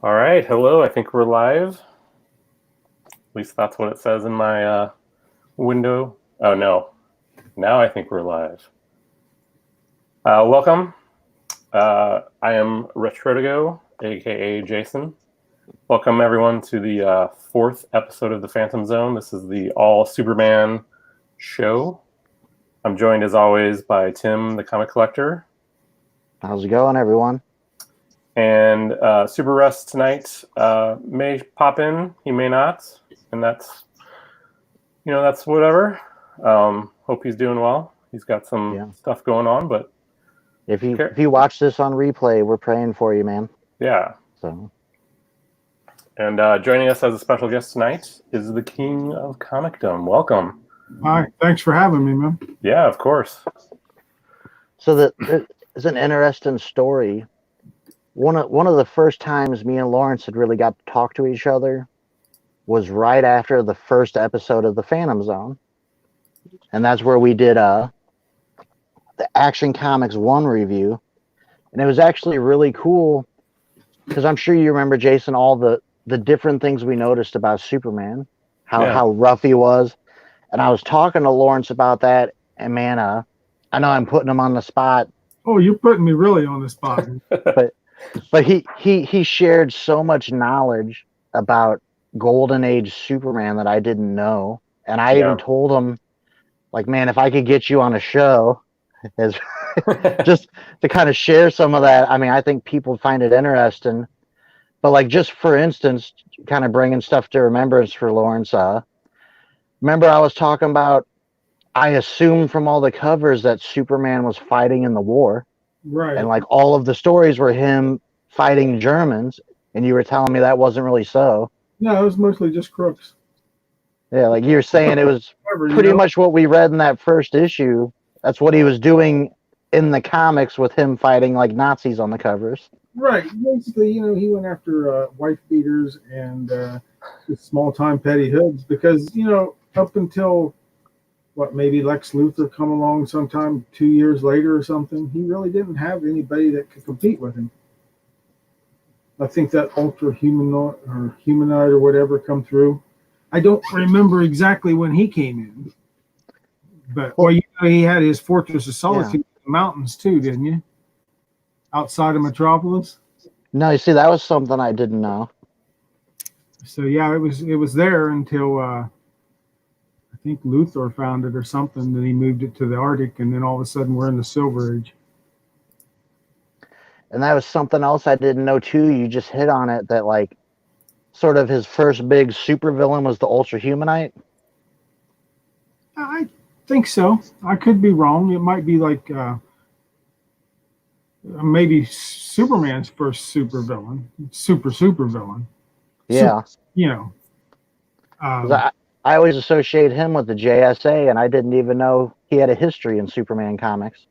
All right, hello. I think we're live. At least that's what it says in my window. Oh no, now I think we're live. Welcome. I am Retrotigo, aka Jason. Welcome everyone to the fourth episode of the Phantom Zone. This is the all Superman show. I'm joined as always by Tim, the comic collector. How's it going, everyone? And Super Russ tonight may pop in, he may not, and that's whatever. Hope he's doing well. He's got some stuff going on, but if you watch this on replay, we're praying for you, man. Yeah. So, and joining us as a special guest tonight is the King of Comicdom. Welcome. Hi, thanks for having me, man. Yeah, of course. So that is an interesting story. One of the first times me and Lawrence had really got to talk to each other was right after the first episode of the Phantom Zone, and that's where we did the Action Comics 1 review, and it was actually really cool because I'm sure you remember, Jason, all the different things we noticed about Superman, how rough he was, and I was talking to Lawrence about that, and man, I know I'm putting him on the spot. Oh, you're putting me really on the spot. But he shared so much knowledge about Golden Age Superman that I didn't know. And I even told him, like, man, if I could get you on a show, as just to kind of share some of that. I mean, I think people find it interesting. But, like, just for instance, kind of bringing stuff to remembrance for Lawrence. Remember I was talking about, I assumed from all the covers that Superman was fighting in the war. Right. And like all of the stories were him fighting Germans, and you were telling me that wasn't really so. No, it was mostly just crooks. Yeah, like you're saying it was pretty much what we read in that first issue. That's what he was doing in the comics with him fighting like Nazis on the covers. Right. Basically, he went after wife beaters and small-time petty hoods because, up until maybe Lex Luthor come along sometime 2 years later or something, he really didn't have anybody that could compete with him. I think that Ultra Humanoid or Humanoid or whatever come through. I don't remember exactly when he came in. But he had his Fortress of Solitude in the mountains too, didn't you? Outside of Metropolis? No, you see, that was something I didn't know. So yeah, it was there until I think Luthor found it or something. Then he moved it to the Arctic, and then all of a sudden we're in the Silver Age. And that was something else I didn't know too. You just hit on it, that like sort of his first big supervillain was the Ultra Humanite. I think so. I could be wrong. It might be like maybe Superman's first supervillain, supervillain. Yeah. I always associate him with the JSA, and I didn't even know he had a history in Superman comics.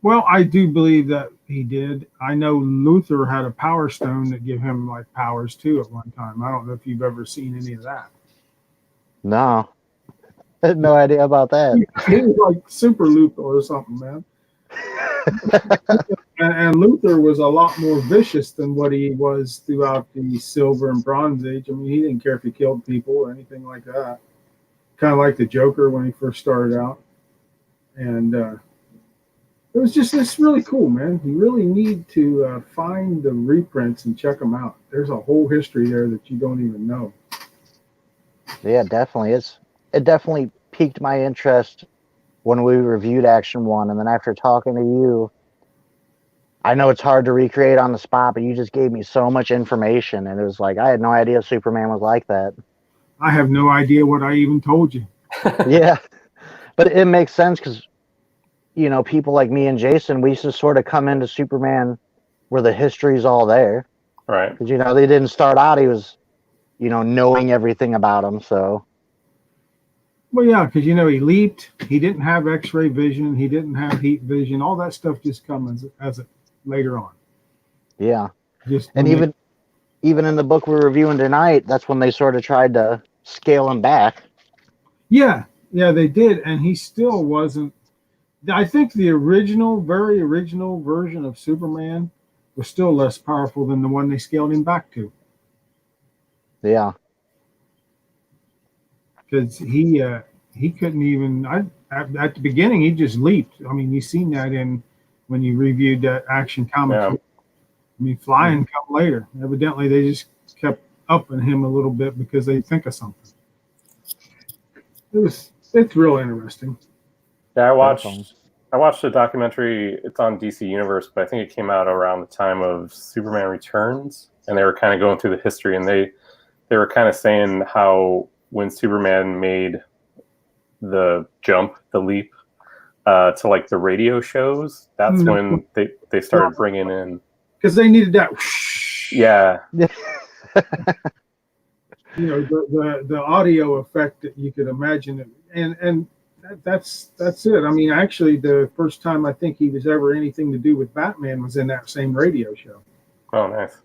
Well, I do believe that he did. I know Luthor had a power stone that gave him like powers too at one time. I don't know if you've ever seen any of that. No. I had no idea about that. He was like Super Luthor or something, man. and Luthor was a lot more vicious than what he was throughout the Silver and Bronze Age. I mean, he didn't care if he killed people or anything like that. Kind of like the Joker when he first started out. And it was just really cool, man. You really need to find the reprints and check them out. There's a whole history there that you don't even know. Yeah, definitely. It definitely piqued my interest when we reviewed Action 1, and then after talking to you, I know it's hard to recreate on the spot, but you just gave me so much information, and it was like I had no idea Superman was like that. I have no idea what I even told you. Yeah, but it makes sense because, people like me and Jason, we used to sort of come into Superman where the history's all there. Right. Because, they didn't start out, he was, knowing everything about him, so... Well, yeah, because, he leaped. He didn't have X-ray vision. He didn't have heat vision. All that stuff just comes as it later on. Yeah. And even in the book we're reviewing tonight, that's when they sort of tried to scale him back. Yeah, they did. And he still wasn't. I think the very original version of Superman was still less powerful than the one they scaled him back to. Yeah. Because he couldn't even. At the beginning, he just leaped. I mean, you've seen that when you reviewed that Action Comics. Yeah. I mean, flying come later. Evidently, they just kept upping him a little bit because they think of something. It's real interesting. Yeah, I watched a documentary. It's on DC Universe, but I think it came out around the time of Superman Returns, and they were kind of going through the history, and they were kind of saying how when Superman made the leap to like the radio shows, that's when they started bringing in, because they needed that. Yeah. You know, the audio effect that you could imagine, and that's it. I mean, actually, the first time I think he was ever anything to do with Batman was in that same radio show. Oh, nice.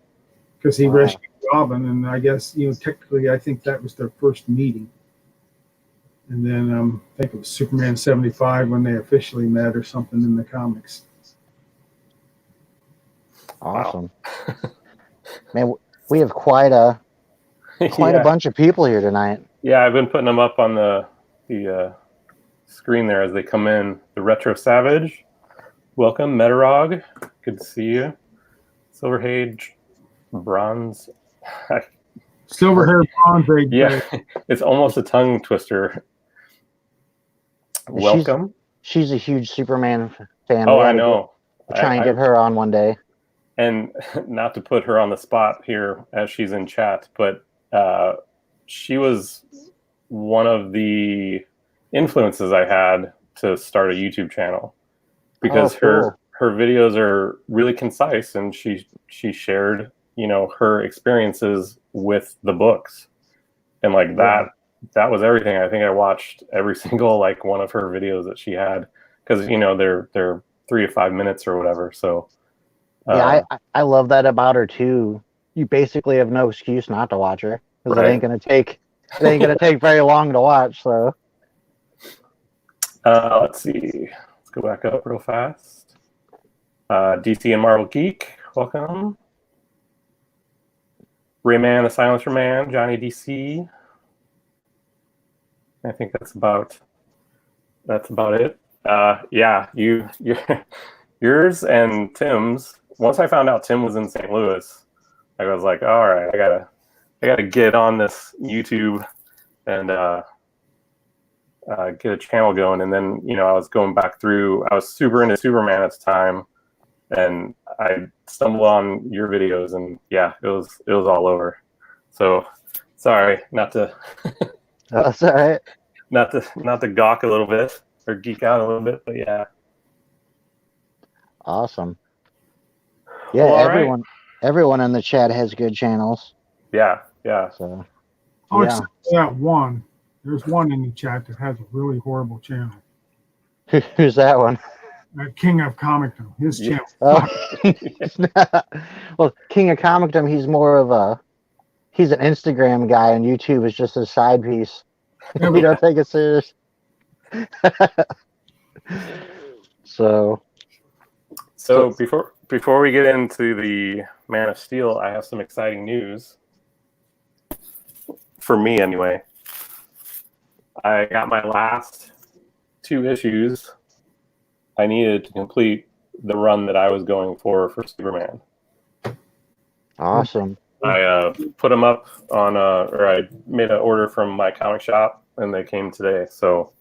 Because he rescued Robin, and I guess, you know, technically, I think that was their first meeting. And then I think it was Superman 75 when they officially met or something in the comics. Awesome. Man, we have quite a bunch of people here tonight. Yeah, I've been putting them up on the screen there as they come in. The Retro Savage, welcome. Metarog, good to see you. Silverhage, Bronze. Silverhair Bronze. Yeah, it's almost a tongue twister. Welcome. She's a huge Superman fan. Oh, I know. Try and get her on one day. And not to put her on the spot here as she's in chat, but she was one of the influences I had to start a YouTube channel, because her videos are really concise, and she shared, you know, her experiences with the books, and like that was everything. I think I watched every single like one of her videos that she had, because, you know, they're 3 to 5 minutes or whatever. So yeah, I love that about her too. You basically have no excuse not to watch her, because it ain't gonna take very long to watch. So let's see. Let's go back up real fast. DC and Marvel Geek, welcome. Rayman the Silencer Man, Johnny DC. I think that's about it. Yeah, yours and Tim's. Once I found out Tim was in St. Louis, I was like, all right, I gotta get on this YouTube and get a channel going. And then, you know, I was going back through. I was super into Superman at the time, and I stumbled on your videos, and yeah, it was all over. So sorry, not to. That's all right. Not to gawk a little bit or geek out a little bit, but yeah. Awesome. Yeah, well, everyone in the chat has good channels. Yeah. So except that one. There's one in the chat that has a really horrible channel. Who's that one? King of Comicdom. His channel. Well, King of Comicdom, he's an Instagram guy, and YouTube is just a side piece. You don't take it serious. So before we get into the Man of Steel, I have some exciting news. For me, anyway. I got my last 2 issues. I needed to complete the run that I was going for Superman. Awesome. I put them up on or I made an order from my comic shop, and they came today. So,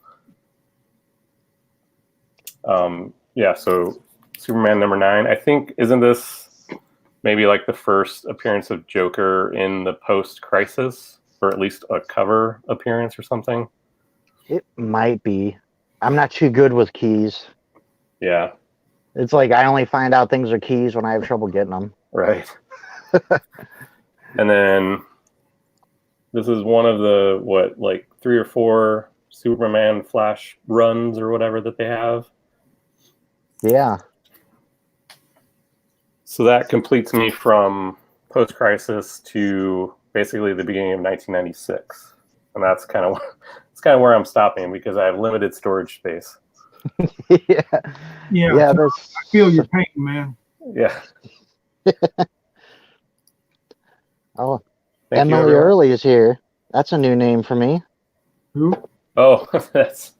yeah. So, Superman number 9. I think, isn't this maybe like the first appearance of Joker in the post-crisis, or at least a cover appearance or something? It might be. I'm not too good with keys. Yeah. It's like I only find out things are keys when I have trouble getting them. Right. And then this is one of the, 3 or 4 Superman Flash runs or whatever that they have. Yeah. So that completes me from post-crisis to basically the beginning of 1996. And that's kind of where I'm stopping, because I have limited storage space. Yeah. I feel your pain, man. Yeah. Oh, Thank you, Emily everyone. Early is here. That's a new name for me. Who? Oh, that's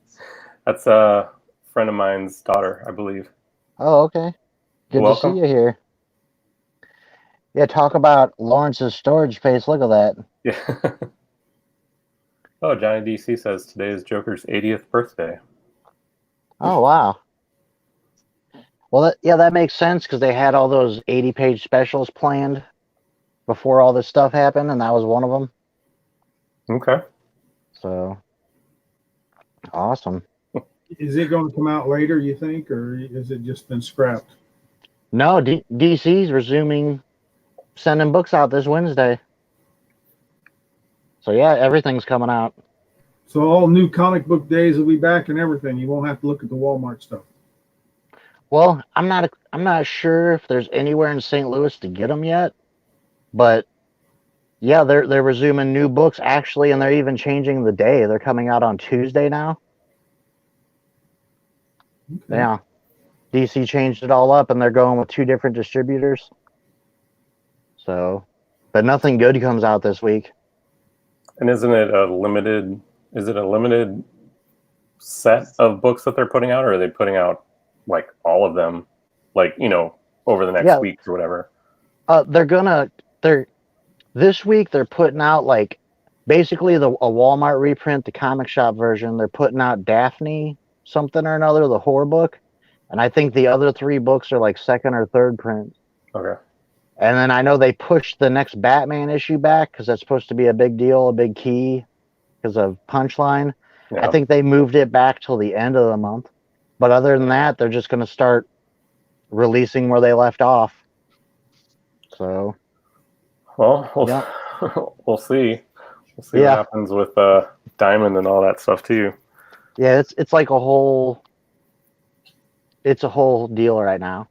a friend of mine's daughter, I believe. Oh, okay. Good to see Welcome. you here. Yeah, talk about Lawrence's storage space. Look at that. Yeah. Oh, Johnny DC says today is Joker's 80th birthday. Oh, wow. Well, that makes sense because they had all those 80-page specials planned before all this stuff happened, and that was one of them. Okay. So, awesome. Is it going to come out later, you think, or has it just been scrapped? No, DC's resuming sending books out this Wednesday. So, yeah, everything's coming out. So all new comic book days will be back and everything. You won't have to look at the Walmart stuff. Well, I'm not sure if there's anywhere in St. Louis to get them yet, but yeah, they're resuming new books actually, and they're even changing the day. They're coming out on Tuesday now. Okay. Yeah, DC changed it all up, and they're going with 2 different distributors. So, but nothing good comes out this week. And isn't it a limited? Is it a limited set of books that they're putting out, or are they putting out like all of them, like over the next week or whatever? This week they're putting out like basically a Walmart reprint, the comic shop version. They're putting out Daphne something or another, the horror book, and I think the other 3 books are like second or third print. Okay. And then I know they pushed the next Batman issue back because that's supposed to be a big deal, a big key because of Punchline. Yeah. I think they moved it back till the end of the month. But other than that, they're just going to start releasing where they left off. So, well, yeah. We'll see. We'll see what happens with Diamond and all that stuff too. Yeah, it's like a whole deal right now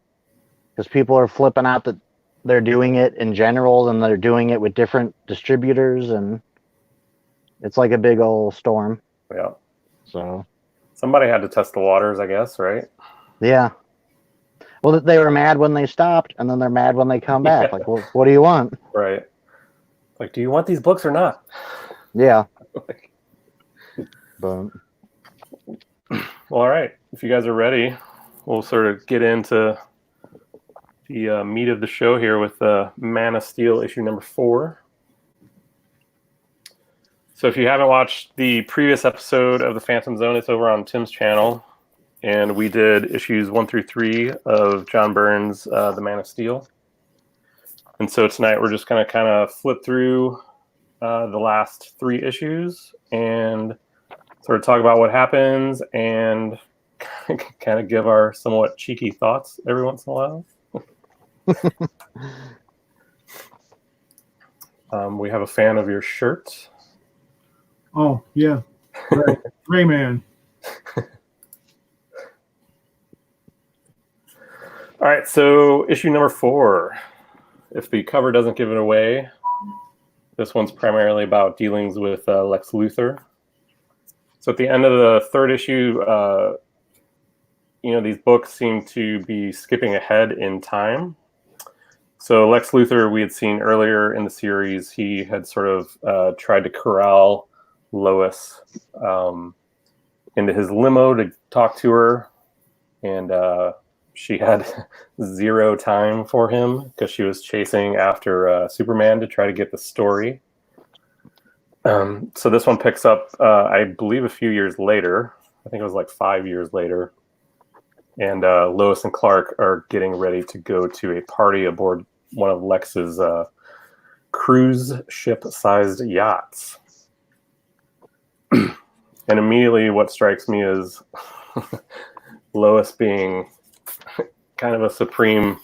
because people are flipping out that they're doing it in general and they're doing it with different distributors, and it's like a big old storm. Yeah. So somebody had to test the waters, I guess, right? Yeah. Well, they were mad when they stopped, and then they're mad when they come back. Like, well, what do you want? Right. Like, do you want these books or not? Yeah. But well, all right. If you guys are ready, we'll sort of get into the meat of the show here with Man of Steel issue number 4. So if you haven't watched the previous episode of the Phantom Zone, it's over on Tim's channel. And we did issues 1 through 3 of John Byrne's The Man of Steel. And so tonight we're just going to kind of flip through the last 3 issues and sort of talk about what happens and kind of give our somewhat cheeky thoughts every once in a while. We have a fan of your shirt. Oh, yeah. Right. Gray Man. All right, so issue number 4. If the cover doesn't give it away, this one's primarily about dealings with Lex Luthor. So at the end of the 3rd issue, these books seem to be skipping ahead in time. So Lex Luthor, we had seen earlier in the series, he had sort of tried to corral Lois into his limo to talk to her, and she had 0 time for him because she was chasing after Superman to try to get the story. So this one picks up, I believe, a few years later. I think it was like 5 years later. And Lois and Clark are getting ready to go to a party aboard one of Lex's cruise ship-sized yachts. And immediately what strikes me is Lois being kind of a supreme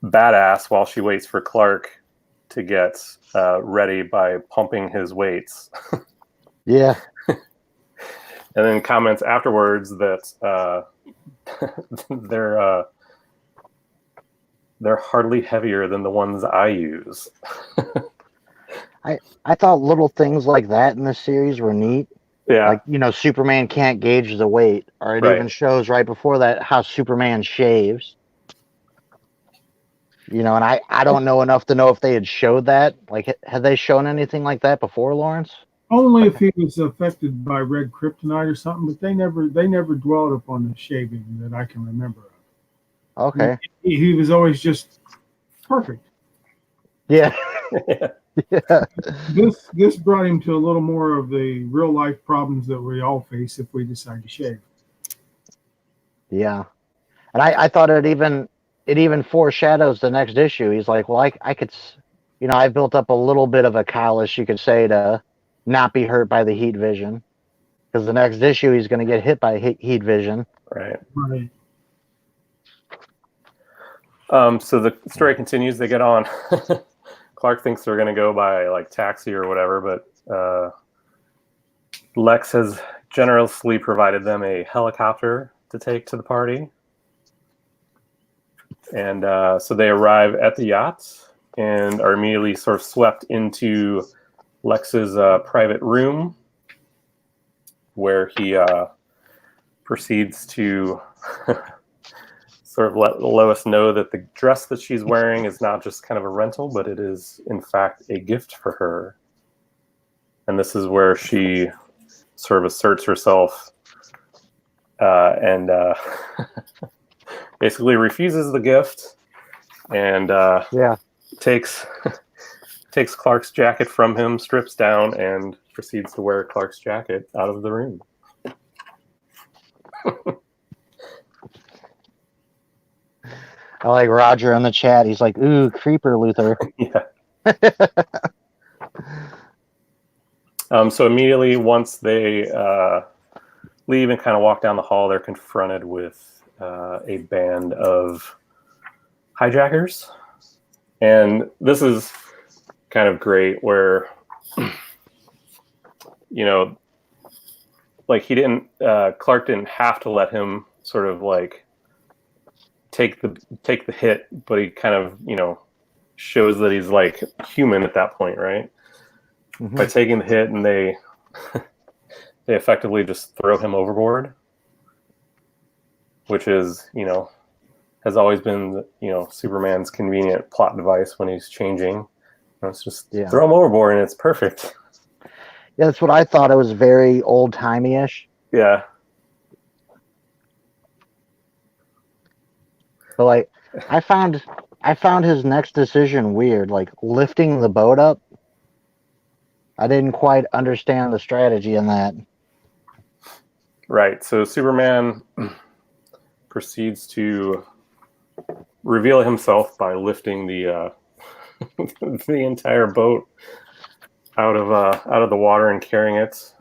badass while she waits for Clark to get ready by pumping his weights. yeah. And then comments afterwards that they're hardly heavier than the ones I use. I thought little things like that in this series were neat. Yeah. Like, Superman can't gauge the weight, or it even shows right before that how Superman shaves. You know, and I don't know enough to know if they had showed that. Like, had they shown anything like that before, Lawrence? Only if he was affected by red kryptonite or something, but they never dwelled upon the shaving that I can remember of. Okay. He was always just perfect. Yeah. Yeah. This brought him to a little more of the real life problems that we all face if we decide to shave. Yeah. And I thought it even foreshadows the next issue. He's like, well, I could, you know, I built up a little bit of a callus, you could say, to not be hurt by the heat vision. Because the next issue, he's going to get hit by heat vision. Right. Right. So the story continues. They get on. Clark thinks they're going to go by like taxi or whatever, but Lex has generously provided them a helicopter to take to the party. And so they arrive at the yacht and are immediately sort of swept into Lex's private room, where he proceeds to sort of let Lois know that the dress that she's wearing is not just kind of a rental, but it is, in fact, a gift for her. And this is where she sort of asserts herself and basically refuses the gift and takes Clark's jacket from him, strips down, and proceeds to wear Clark's jacket out of the room. I like Roger in the chat. He's like, ooh, creeper, Luther. Yeah. So immediately once they leave and kind of walk down the hall, they're confronted with a band of hijackers. And this is kind of great where, you know, like Clark didn't have to let him sort of like take the hit, but he kind of, you know, shows that he's like human at that point, right? Mm-hmm. By taking the hit, and they effectively just throw him overboard, which is, you know, has always been, you know, Superman's convenient plot device when he's changing. You know, it's just throw him overboard and it's perfect. Yeah, that's what I thought. It was very old-timey-ish. Yeah. But like, I found his next decision weird, like lifting the boat up. I didn't quite understand the strategy in that. Right. So Superman proceeds to reveal himself by lifting the the entire boat out of the water and carrying it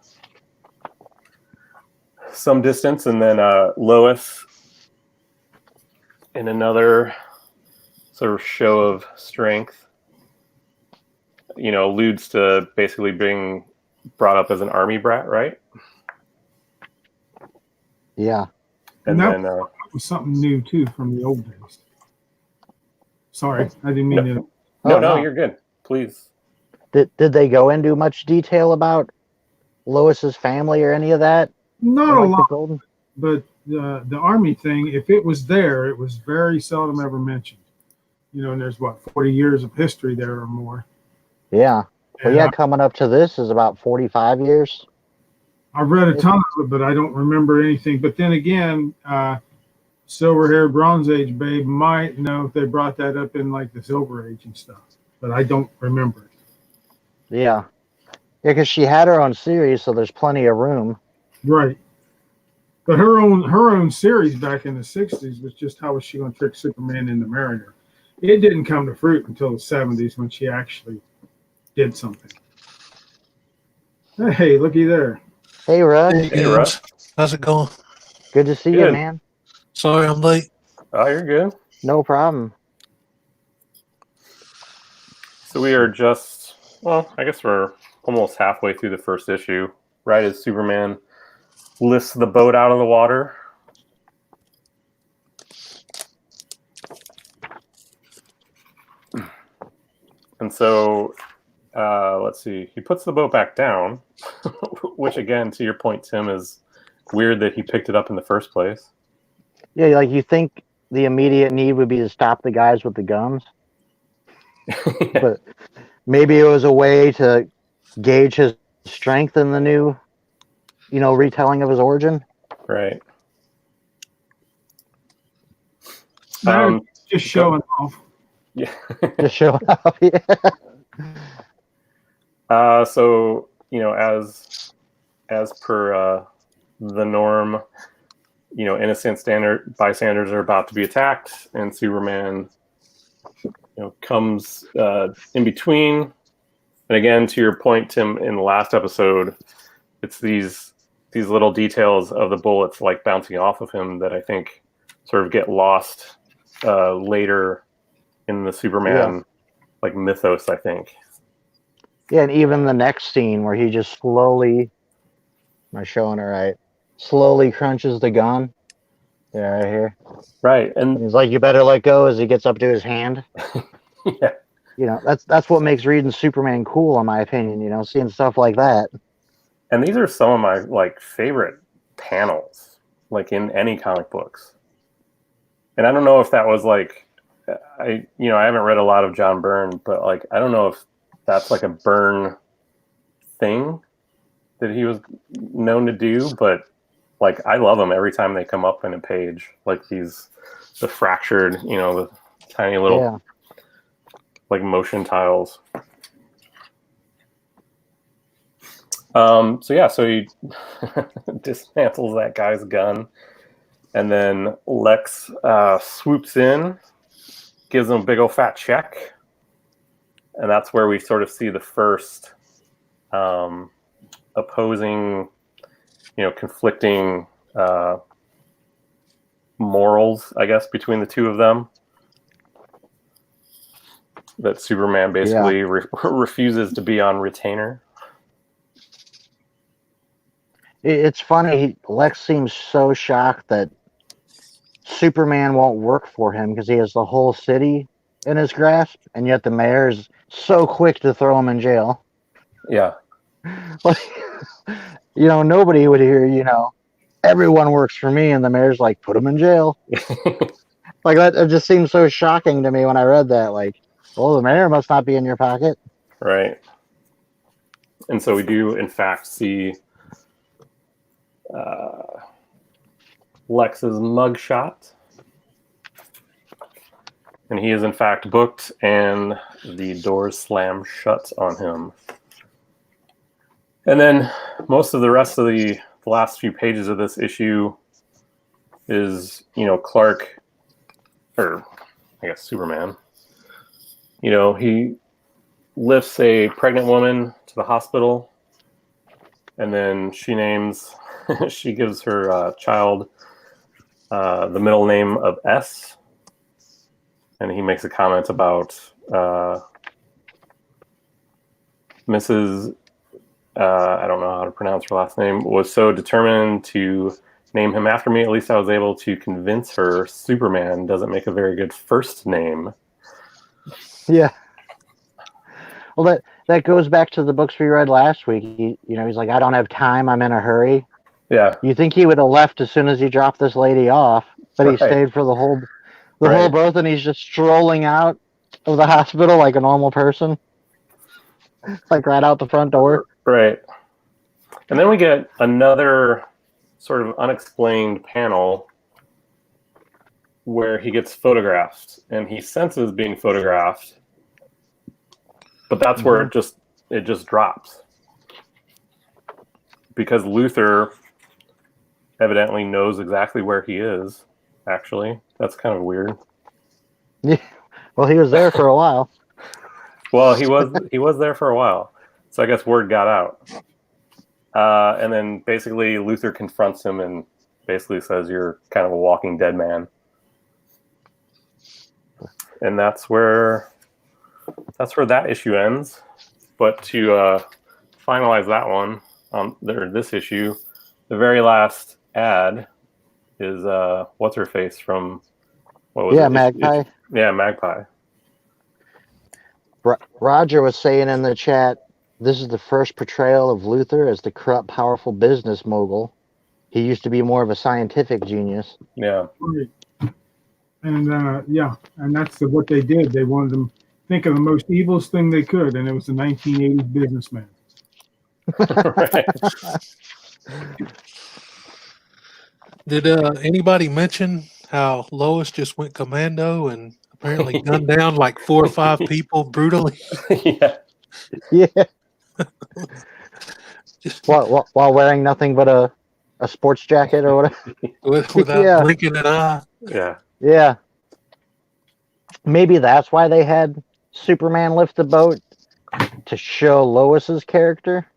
some distance, and then Lois, in another sort of show of strength, you know, alludes to basically being brought up as an army brat, right? Yeah. And then was something new too from the old days. Sorry, I didn't mean to. No, you're good. Please. Did they go into much detail about Lois's family or any of that? Not a lot, but the army thing, if it was there, it was very seldom ever mentioned. You know, and there's 40 years of history there or more. Yeah. Well, yeah, coming up to this is about 45 years. I've read a ton of it, but I don't remember anything. But then again, silver-haired Bronze Age babe might know if they brought that up in like the Silver Age and stuff, but I don't remember it. Yeah. Yeah, because she had her own series, so there's plenty of room. Right. But her own series back in the 60s was just how was she going to trick Superman into marrying her. It didn't come to fruit until the 70s when she actually did something. Hey, looky there. Hey, Russ. Hey, Russ. How's it going? Good to see you, man. Sorry I'm late. Oh, you're good. No problem. So we are just, well, I guess we're almost halfway through the first issue, right as Superman lifts the boat out of the water. And so, let's see, he puts the boat back down, which again, to your point, Tim, is weird that he picked it up in the first place. Yeah, like you think the immediate need would be to stop the guys with the guns? But maybe it was a way to gauge his strength in the new, retelling of his origin. Right. No, just showing off. Yeah. Just showing off. Yeah. So as per the norm, innocent bystanders are about to be attacked, and Superman, comes in between. And again, to your point, Tim, in the last episode, it's these little details of the bullets like bouncing off of him that I think sort of get lost later in the Superman like mythos, I think. Yeah, and even the next scene where he just slowly, am I showing it right? Slowly crunches the gun. Yeah, right here. Right. And And he's like, "You better let go," as he gets up to his hand. yeah. That's what makes reading Superman cool, in my opinion. Seeing stuff like that. And these are some of my like favorite panels, like in any comic books. And I don't know if that was like, I haven't read a lot of John Byrne, but like I don't know if that's like a Byrne thing that he was known to do, but like I love them every time they come up in a page, like the fractured, the tiny little like motion tiles. So he dismantles that guy's gun, and then Lex swoops in, gives him a big old fat check, and that's where we sort of see the first opposing, conflicting morals, I guess, between the two of them. That Superman basically refuses to be on retainer. It's funny. Lex seems so shocked that Superman won't work for him because he has the whole city in his grasp, and yet the mayor is so quick to throw him in jail. Yeah. Like, nobody would hear, everyone works for me, and the mayor's like, put him in jail. Like, that it just seems so shocking to me when I read that. Like, well, the mayor must not be in your pocket. Right. And so we do, in fact, see Lex's mugshot. And he is, in fact, booked, and the doors slam shut on him. And then most of the rest of the last few pages of this issue is, Clark, or I guess Superman. He lifts a pregnant woman to the hospital, and then she gives her child the middle name of S. And he makes a comment about Mrs. I don't know how to pronounce her last name, was so determined to name him after me. At least I was able to convince her Superman doesn't make a very good first name. Yeah. Well, that goes back to the books we read last week. He's like, I don't have time. I'm in a hurry. Yeah. You think he would have left as soon as he dropped this lady off, but he stayed for the whole birth, and he's just strolling out of the hospital like a normal person, like right out the front door. Right. And then we get another sort of unexplained panel where he gets photographed, and he senses being photographed, but that's where it just drops, because Luthor evidently knows exactly where he is. Actually, that's kind of weird. Yeah. Well, he was there for a while. Well, he was there for a while, so I guess word got out. And then basically Luthor confronts him and basically says, "You're kind of a walking dead man." And that's where that issue ends. But to finalize that one, this issue, the very last ad is what's her face from what was it? Magpie. Magpie. Roger was saying in the chat, this is the first portrayal of Luthor as the corrupt, powerful business mogul. He used to be more of a scientific genius. Yeah. Right. And and that's what they did. They wanted him think of the most evilest thing they could, and it was the 1980s businessman. Right. Did anybody mention how Lois just went commando and apparently gunned down like 4 or 5 people brutally? Yeah. Yeah. Just While wearing nothing but a sports jacket or whatever. without Yeah. blinking an eye. Yeah. Yeah. Maybe that's why they had Superman lift the boat, to show Lois's character.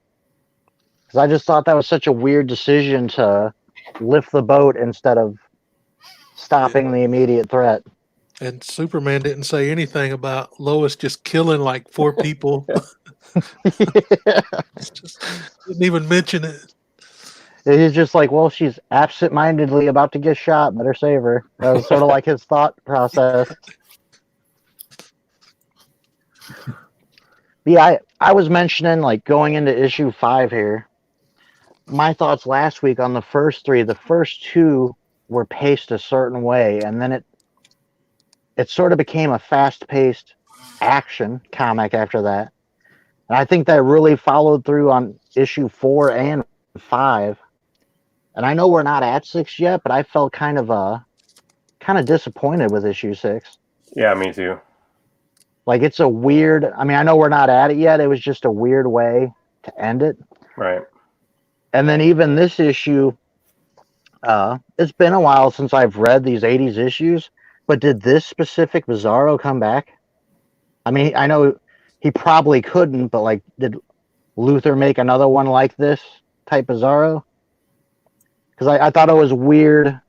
Because I just thought that was such a weird decision to lift the boat instead of stopping the immediate threat. And Superman didn't say anything about Lois just killing like 4 people. Just didn't even mention it. He's just like, well, she's absent-mindedly about to get shot. Better save her. That was sort of like his thought process. Yeah, I was mentioning, like, going into issue 5 here. My thoughts last week on the first 3. The first 2 were paced a certain way, and then it sort of became a fast-paced action comic after that. And I think that really followed through on issue 4 and 5. And I know we're not at 6 yet, but I felt kind of disappointed with issue 6. Yeah, me too. Like, it's a weird, I mean, I know we're not at it yet. It was just a weird way to end it. Right. And then even this issue, it's been a while since I've read these 80s issues, but did this specific Bizarro come back? I mean, I know he probably couldn't, but, like, did Luthor make another one like this type Bizarro? Because I thought it was weird,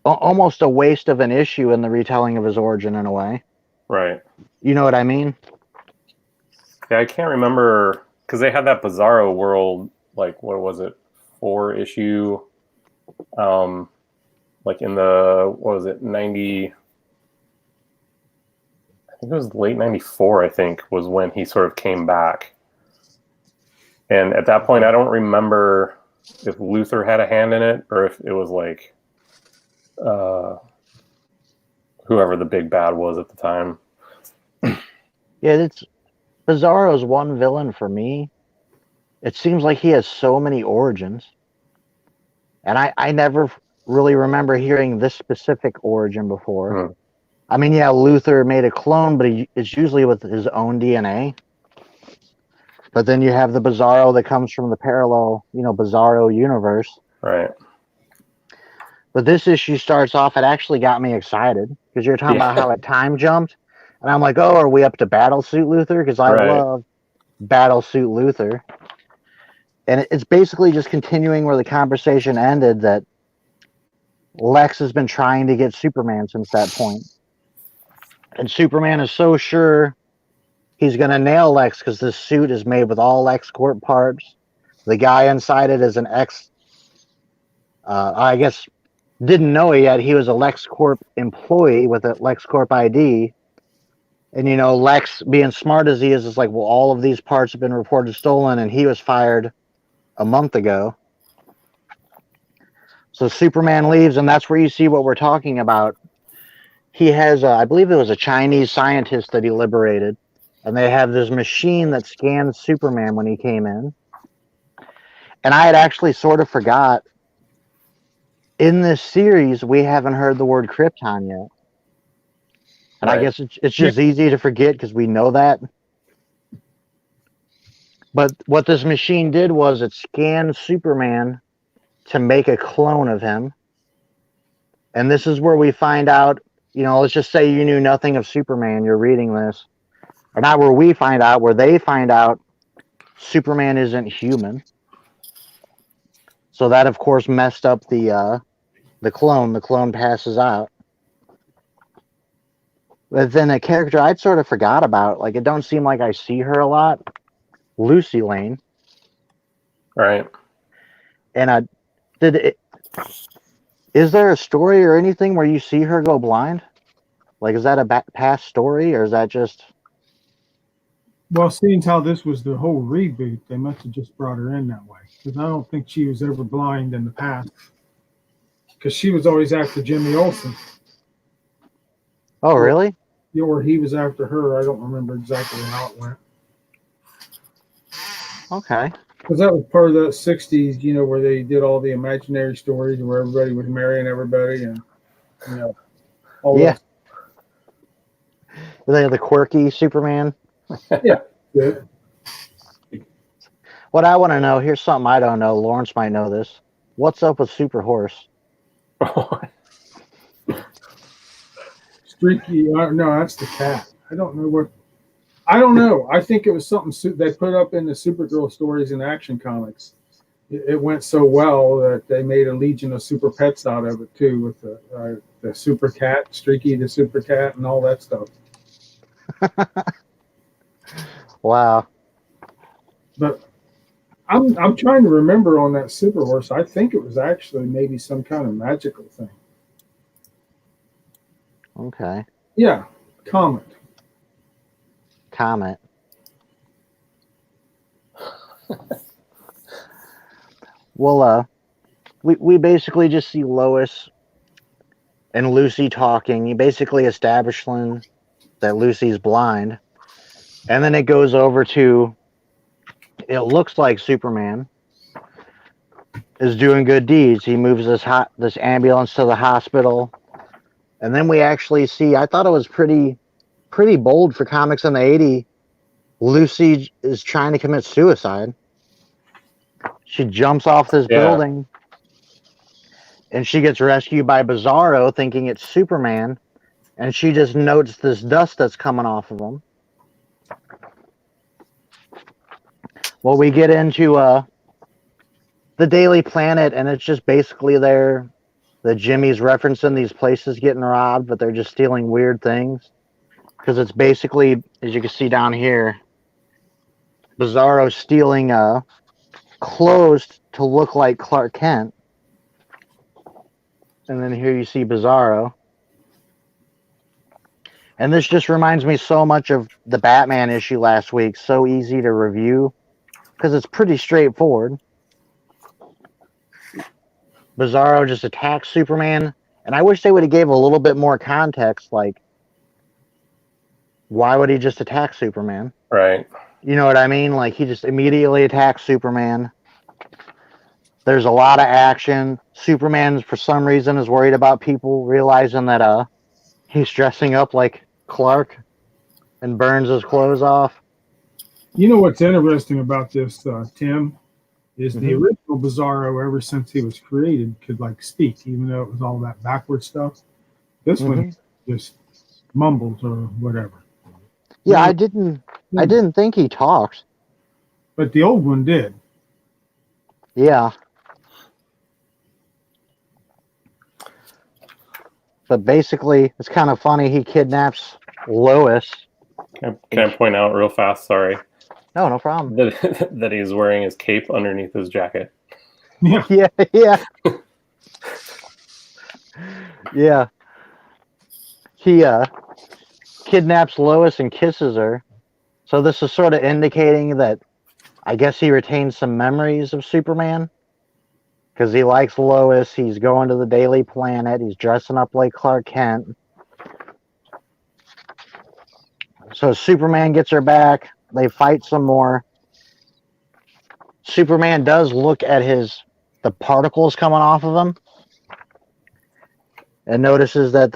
almost a waste of an issue in the retelling of his origin in a way. Right. You know what I mean? Yeah, I can't remember, because they had that Bizarro world, like, what was it, 4 issue, like in the, what was it, 90, I think it was late 94, I think, was when he sort of came back. And at that point, I don't remember if Luthor had a hand in it, or if it was like whoever the big bad was at the time. Yeah, it's Bizarro's one villain for me. It seems like he has so many origins. And I never really remember hearing this specific origin before. I mean, yeah, Luthor made a clone, but it's usually with his own DNA. But then you have the Bizarro that comes from the parallel, Bizarro universe. Right. But this issue starts off, it actually got me excited, because you're talking about how it time jumped. And I'm like, oh, are we up to Battlesuit Luthor? Because I love Battlesuit Luthor. And it's basically just continuing where the conversation ended, that Lex has been trying to get Superman since that point. And Superman is so sure he's going to nail Lex because this suit is made with all LexCorp parts. The guy inside it is an I guess, didn't know it yet. He was a LexCorp employee with a LexCorp ID. And, Lex, being smart as he is like, well, all of these parts have been reported stolen, and he was fired a month ago. So Superman leaves, and that's where you see what we're talking about. He has, I believe it was a Chinese scientist that he liberated, and they have this machine that scans Superman when he came in. And I had actually sort of forgot, in this series, we haven't heard the word Krypton yet. And I guess it's just easy to forget because we know that. But what this machine did was it scanned Superman to make a clone of him. And this is where we find out, let's just say you knew nothing of Superman, you're reading this. Or not where we find out, where they find out Superman isn't human. So that, of course, messed up the clone. The clone passes out. But then a character I'd sort of forgot about, like, it don't seem like I see her a lot, Lucy Lane. Right. And is there a story or anything where you see her go blind? Like, is that a past story, or is that just... Well, seeing how this was the whole reboot, they must have just brought her in that way. Because I don't think she was ever blind in the past. Because she was always after Jimmy Olsen. Oh, really? or he was after her. I don't remember exactly how it went. Okay. Because that was part of the 60s, where they did all the imaginary stories where everybody was marrying everybody and, all Yeah. that. They have the quirky Superman. Yeah. Good. What I want to know, here's something I don't know. Lawrence might know this. What's up with Super Horse? Streaky. No, that's the cat. I don't know. I think it was something they put up in the Supergirl stories in Action Comics. It went so well that they made a legion of super pets out of it too, with the super cat, Streaky the super cat, and all that stuff. Wow. But I'm trying to remember on that Super Horse. I think it was actually maybe some kind of magical thing. Okay. Yeah, Comet. Well, we basically just see Lois and Lucy talking. He basically establishing that Lucy's blind. And then it goes over to, it looks like Superman is doing good deeds. He moves this ambulance to the hospital. And then we actually see, I thought it was pretty bold for comics in the 80s. Lucy is trying to commit suicide. She jumps off this building and she gets rescued by Bizarro thinking it's Superman. And she just notes this dust that's coming off of him. Well, we get into the Daily Planet, and it's just basically the Jimmy's referencing these places getting robbed, but they're just stealing weird things. Because it's basically, as you can see down here, Bizarro stealing clothes to look like Clark Kent. And then here you see Bizarro. And this just reminds me so much of the Batman issue last week. So easy to review because it's pretty straightforward. Bizarro just attacks Superman. And I wish they would have gave a little bit more context. Like, why would he just attack Superman? Right. You know what I mean? Like, he just immediately attacks Superman. There's a lot of action. Superman, for some reason, is worried about people realizing that he's dressing up like Clark and burns his clothes off. You know what's interesting about this, Tim, is the original Bizarro, ever since he was created, could speak, even though it was all that backward stuff. This one just mumbles or whatever. Yeah, I didn't think he talked. But the old one did. Yeah. But basically, it's kind of funny. He kidnaps Lois. Can I point out real fast? Sorry. No problem. That he's wearing his cape underneath his jacket. Yeah. Yeah. Yeah. He kidnaps Lois and kisses her. So this is sort of indicating that I guess he retains some memories of Superman. Because he likes Lois. He's going to the Daily Planet. He's dressing up like Clark Kent. So Superman gets her back. They fight some more. Superman does look at the particles coming off of him and notices that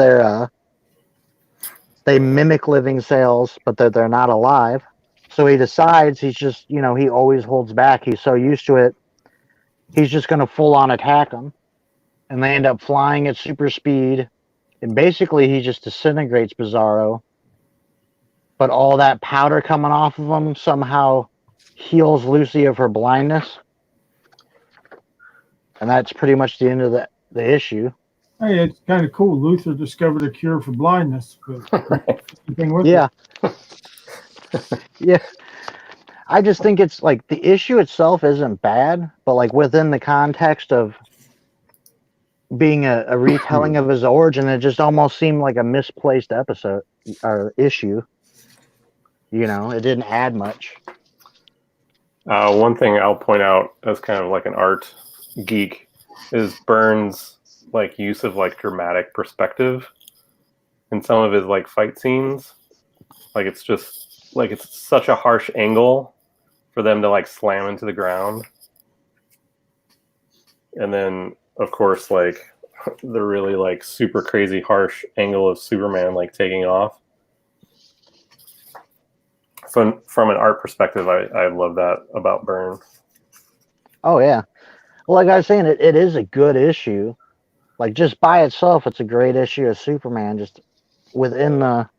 they mimic living cells, but that they're not alive. So he decides he's just, he always holds back. He's so used to it. He's just going to full on attack them. And they end up flying at super speed. And basically he just disintegrates Bizarro. But all that powder coming off of him somehow heals Lucy of her blindness. And that's pretty much the end of the issue. Hey, it's kind of cool. Luther discovered a cure for blindness. But yeah. Yeah. I just think it's the issue itself isn't bad, but within the context of being a retelling of his origin, it just almost seemed like a misplaced episode or issue. It didn't add much. One thing I'll point out as kind of like an art geek is Byrne's use of dramatic perspective. in some of his like fight scenes. Like it's just like it's such a harsh angle for them to like slam into the ground. And then of course like the really like super crazy harsh angle of Superman like taking off. From an art perspective, I love that about Byrne. Oh yeah. Well, like I was saying, it is a good issue. Like just by itself, it's a great issue of Superman. Just within the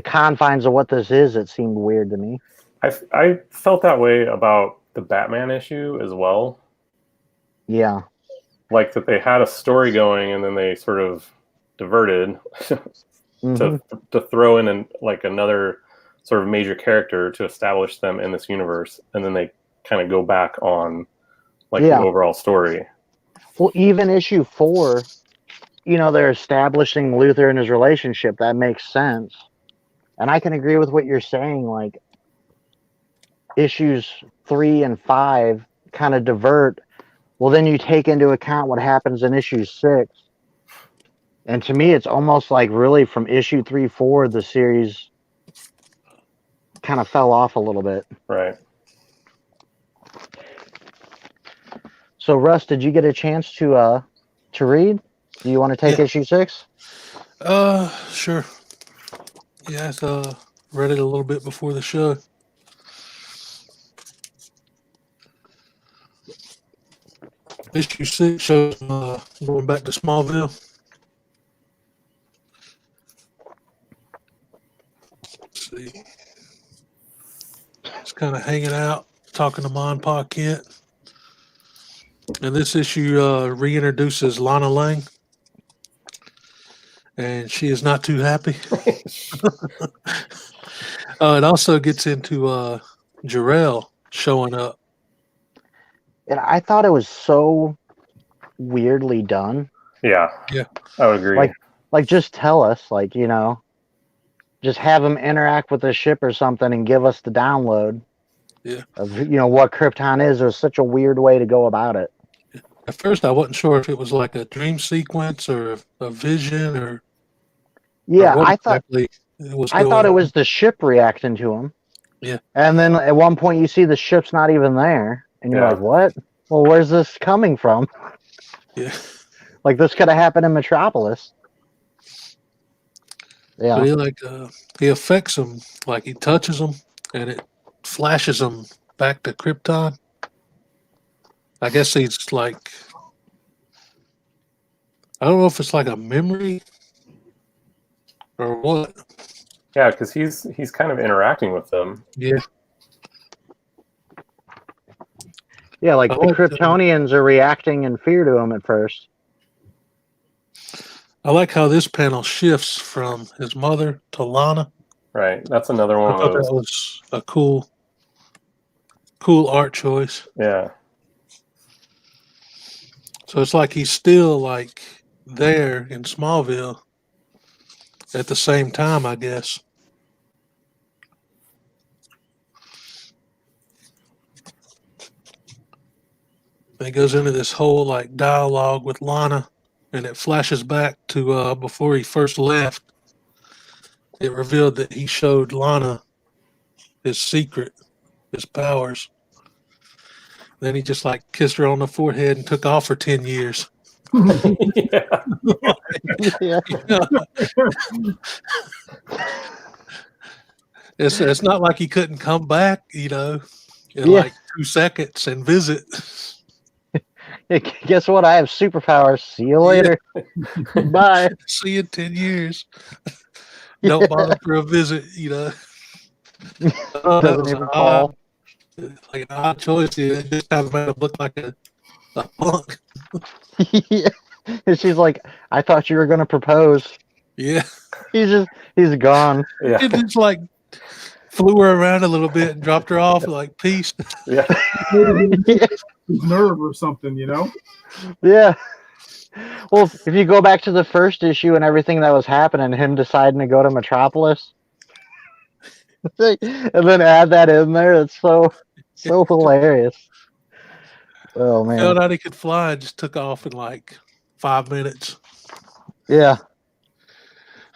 confines of what this is, it seemed weird to me. I felt that way about the Batman issue as well. Yeah. Like that they had a story going and then they sort of diverted to throw in like another sort of major character to establish them in this universe, and then they kind of go back on like the overall story. Well, even issue 4, you know, they're establishing Luthor and his relationship. That makes sense. And I can agree with what you're saying. Like, issues 3 and 5 kind of divert. Well, then you take into account what happens in issue 6. And to me, it's almost like really from issue 3 forward, the series kind of fell off a little bit. Right. So, Russ, did you get a chance to read? Do you want to take issue 6? Sure. Yeah, I read it a little bit before the show. Issue 6 shows going back to Smallville. Let's see. Just kind of hanging out, talking to Ma and Pa Kent. And this issue reintroduces Lana Lang. And she is not too happy. It also gets into Jor-El showing up. And I thought it was so weirdly done. Yeah. I would agree. Like just tell us, like, you know, just have him interact with the ship or something and give us the download. Yeah. Of, you know, what Krypton is. It was such a weird way to go about it. At first, I wasn't sure if it was like a dream sequence or a vision or. Yeah, or what I thought it was the ship reacting to him. Yeah. And then at one point you see the ship's not even there, and you're like, "What? Well, where's this coming from?" Yeah. Like this could have happened in Metropolis. Yeah. So he affects him, like he touches him, and it flashes him back to Krypton. I guess he's like, I don't know if it's like a memory or what. Yeah, because he's kind of interacting with them. Yeah. Yeah, like the Kryptonians are reacting in fear to him at first. I like how this panel shifts from his mother to Lana. Right. That's another one I thought that was a cool art choice. Yeah. So it's like he's still like there in Smallville at the same time, I guess. And he goes into this whole like dialogue with Lana, and it flashes back to before he first left. It revealed that he showed Lana his secret, his powers. Then he just like kissed her on the forehead and took off for 10 years. Yeah. It's not like he couldn't come back, you know, in like 2 seconds and visit. Guess what? I have superpowers. See you later. Bye. See you in 10 years. Don't bother for a visit, you know. Doesn't even call. Like an odd choice. It just kind of made him look like a punk. Yeah. And she's like, I thought you were going to propose. Yeah. He's gone. Yeah. It just like flew her around a little bit and dropped her off like peace. Yeah. His nerve or something, you know? Yeah. Well, if you go back to the first issue and everything that was happening, him deciding to go to Metropolis, and then add that in there, it's so hilarious. Oh man! Found out he could fly and just took off in like 5 minutes. Yeah.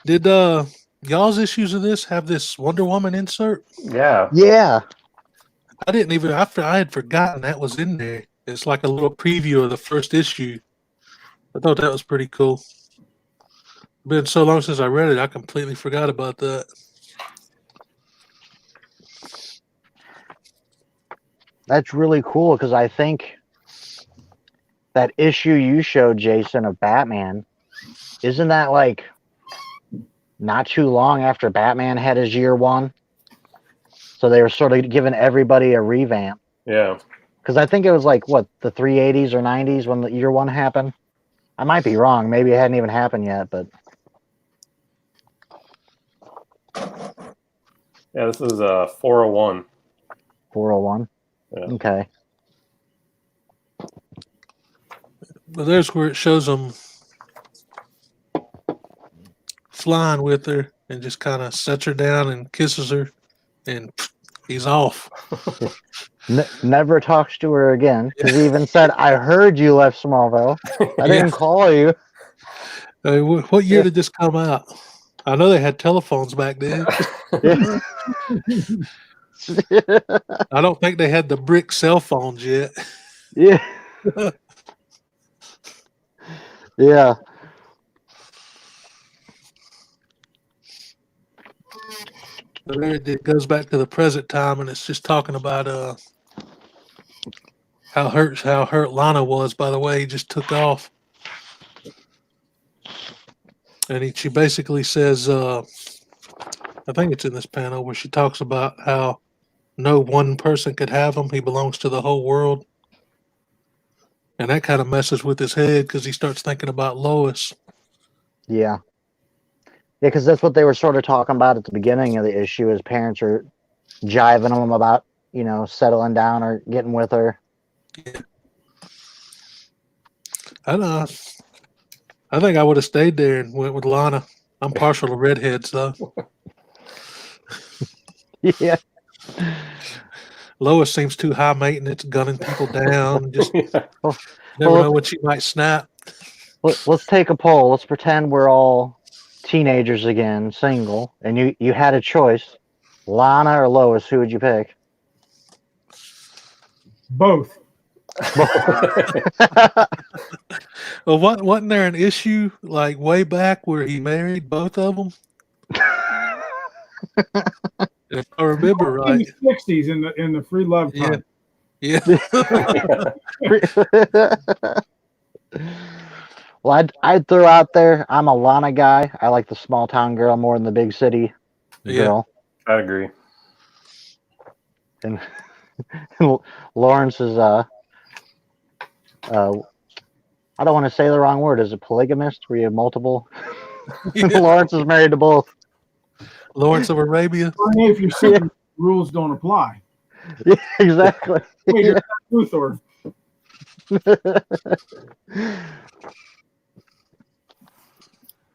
Did y'all's issues of this have this Wonder Woman insert? Yeah. Yeah. I didn't even. I had forgotten that was in there. It's like a little preview of the first issue. I thought that was pretty cool. Been so long since I read it, I completely forgot about that. That's really cool because I think that issue you showed, Jason, of Batman, isn't that like not too long after Batman had his year one? So they were sort of giving everybody a revamp. Yeah. Because I think it was like, what, the 380s or 90s when the year one happened? I might be wrong. Maybe it hadn't even happened yet, but. Yeah, this is 401. 401? Yeah. Okay. But there's where it shows him flying with her and just kind of sets her down and kisses her, and he's off. Never talks to her again. Because he even said, I heard you left Smallville. I didn't call you. I mean, what year did this come out? I know they had telephones back then. Yeah. I don't think they had the brick cell phones yet. Yeah. Yeah. But there it goes back to the present time, and it's just talking about how hurt Lana was by the way he just took off. And she basically says, I think it's in this panel where she talks about how no one person could have him. He belongs to the whole world. And that kind of messes with his head because he starts thinking about Lois. Yeah. Yeah, because that's what they were sort of talking about at the beginning of the issue. His parents are jiving him about, settling down or getting with her. Yeah. I think I would have stayed there and went with Lana. I'm partial to redheads, though. Yeah. Lois seems too high maintenance, gunning people down. Just never know when she might snap. Let's take a poll. Let's pretend we're all teenagers again, single, and you had a choice. Lana or Lois, who would you pick? Both. Well, wasn't there an issue like way back where he married both of them? If I remember right. In the 60s, in the free love time. Yeah. Well, I'd throw out there, I'm a Lana guy. I like the small town girl more than the big city girl. I agree. And Lawrence is I don't want to say the wrong word. Is it polygamist? Where you have multiple? Lawrence is married to both. Lawrence of Arabia. Well, if you're saying rules don't apply. Yeah, exactly. Wait, you're not Luthor.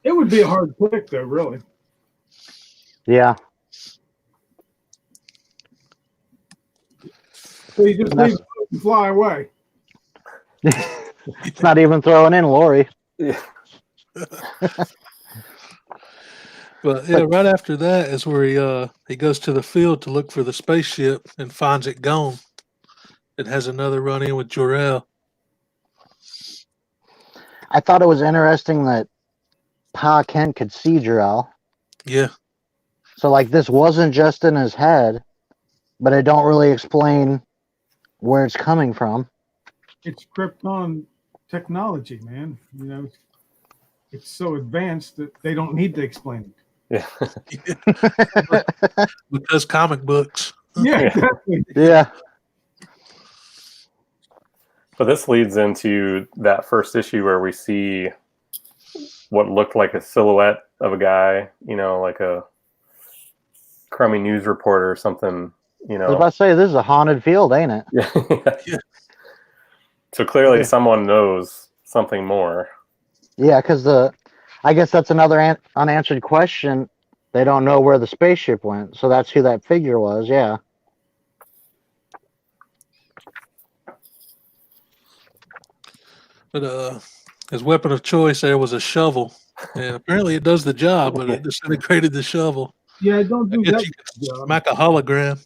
It would be a hard pick, though, really. Yeah. So you just leave and fly away. It's not even throwing in Lori. Yeah. But right after that is where he goes to the field to look for the spaceship and finds it gone. It has another run in with Jor-El. I thought it was interesting that Pa Kent could see Jor-El. Yeah. So like this wasn't just in his head, but it don't really explain where it's coming from. It's Krypton technology, man. It's so advanced that they don't need to explain it. Yeah. Because comic books. Yeah, exactly. Yeah. But this leads into that first issue where we see what looked like a silhouette of a guy, like a crummy news reporter or something, I was about to say, this is a haunted field, ain't it? Yeah. So clearly someone knows something more. Yeah, because I guess that's another unanswered question. They don't know where the spaceship went, so that's who that figure was. Yeah. But his weapon of choice there was a shovel. Yeah, apparently it does the job, but it disintegrated the shovel. Yeah, don't I do guess that. you could job. smack a hologram.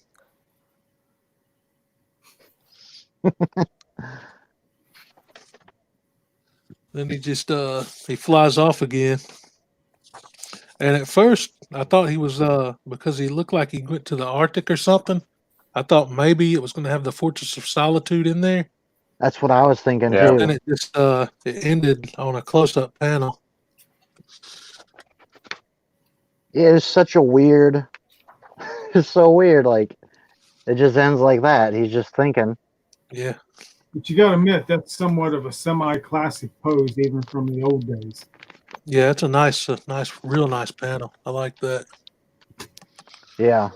Then he just he flies off again. And at first I thought he was because he looked like he went to the Arctic or something. I thought maybe it was gonna have the Fortress of Solitude in there. That's what I was thinking Yeah. too. And it just it ended on a close up panel. Yeah, it's such a weird. It's so weird. Like it just ends like that. He's just thinking. Yeah. But you got to admit that's somewhat of a semi-classic pose, even from the old days. Yeah, it's a nice, real nice panel. I like that. Yeah.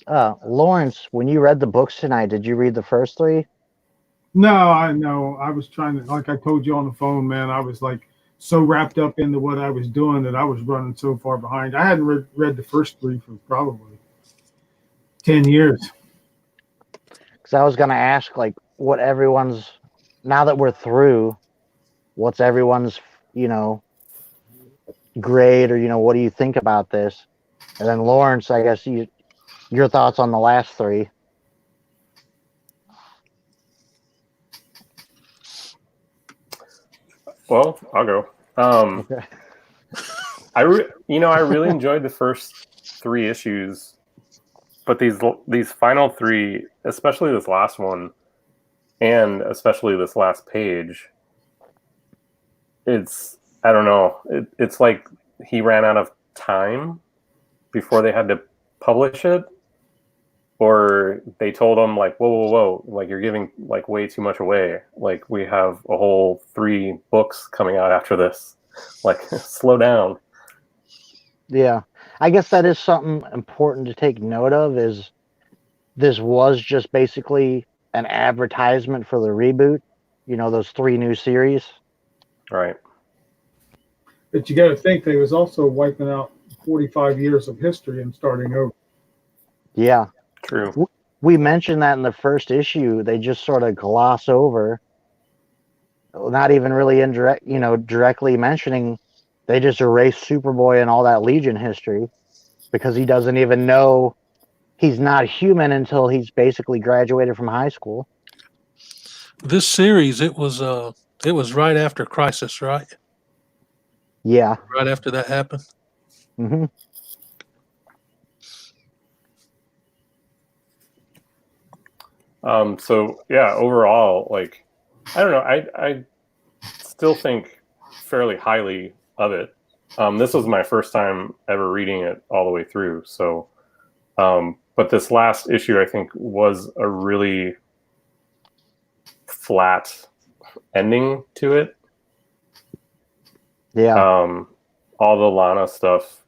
Lawrence, when you read the books tonight, did you read the first three? No, I know. I was trying to, like I told you on the phone, man. I was like so wrapped up into what I was doing that I was running so far behind. I hadn't read the first three for probably 10 years. Because I was gonna ask, like, what everyone's now that we're through, what's everyone's, grade, or what do you think about this? And then Lawrence, I guess your thoughts on the last three. Well, I'll go. Okay. I really enjoyed the first 3 issues, but these final 3, especially this last one, and especially this last page, I don't know. It's like he ran out of time before they had to publish it, or they told him like, whoa, like you're giving like way too much away. Like we have a whole 3 books coming out after this. Like slow down. Yeah, I guess that is something important to take note of. Is this was just basically an advertisement for the reboot? Those 3 new series. Right. But you got to think they was also wiping out 45 years of history and starting over. Yeah. True. We mentioned that in the first issue. They just sort of gloss over, not even really directly mentioning. They just erase Superboy and all that Legion history because he doesn't even know he's not human until he's basically graduated from high school. This series, it was right after Crisis, right? Yeah. Right after that happened. Mm-hmm. So yeah, overall, like, I don't know. I still think fairly highly of it. This was my first time ever reading it all the way through. So, but this last issue, I think, was a really flat ending to it. Yeah. All the Lana stuff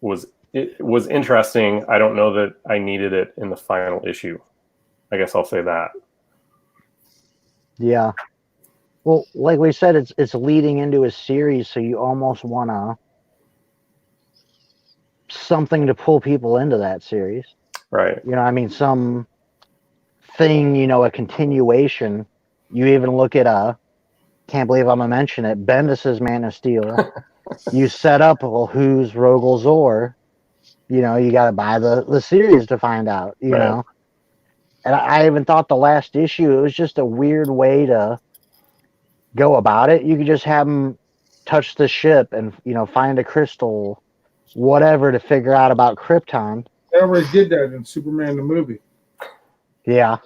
was interesting. I don't know that I needed it in the final issue. I guess I'll say that. Yeah. Well, like we said, it's leading into a series, so you almost want something to pull people into that series. Right. Some thing, a continuation. You even look at can't believe I'm gonna mention it, Bendis's Man of Steel. You set up, well, who's Rogol Zor? You got to buy the series to find out. Right. And I even thought the last issue, it was just a weird way to go about it. You could just have him touch the ship and find a crystal, whatever, to figure out about Krypton. They already did that in Superman the movie. Yeah.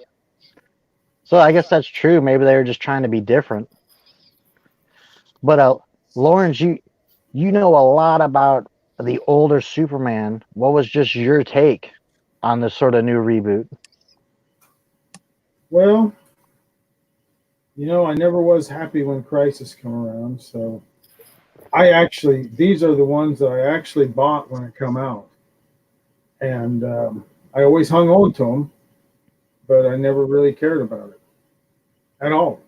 So I guess that's true. Maybe they were just trying to be different. But Lawrence, you know a lot about the older Superman. What was just your take on this sort of new reboot? Well, I never was happy when Crisis come around, so these are the ones that I actually bought when it come out, and I always hung on to them, but I never really cared about it at all,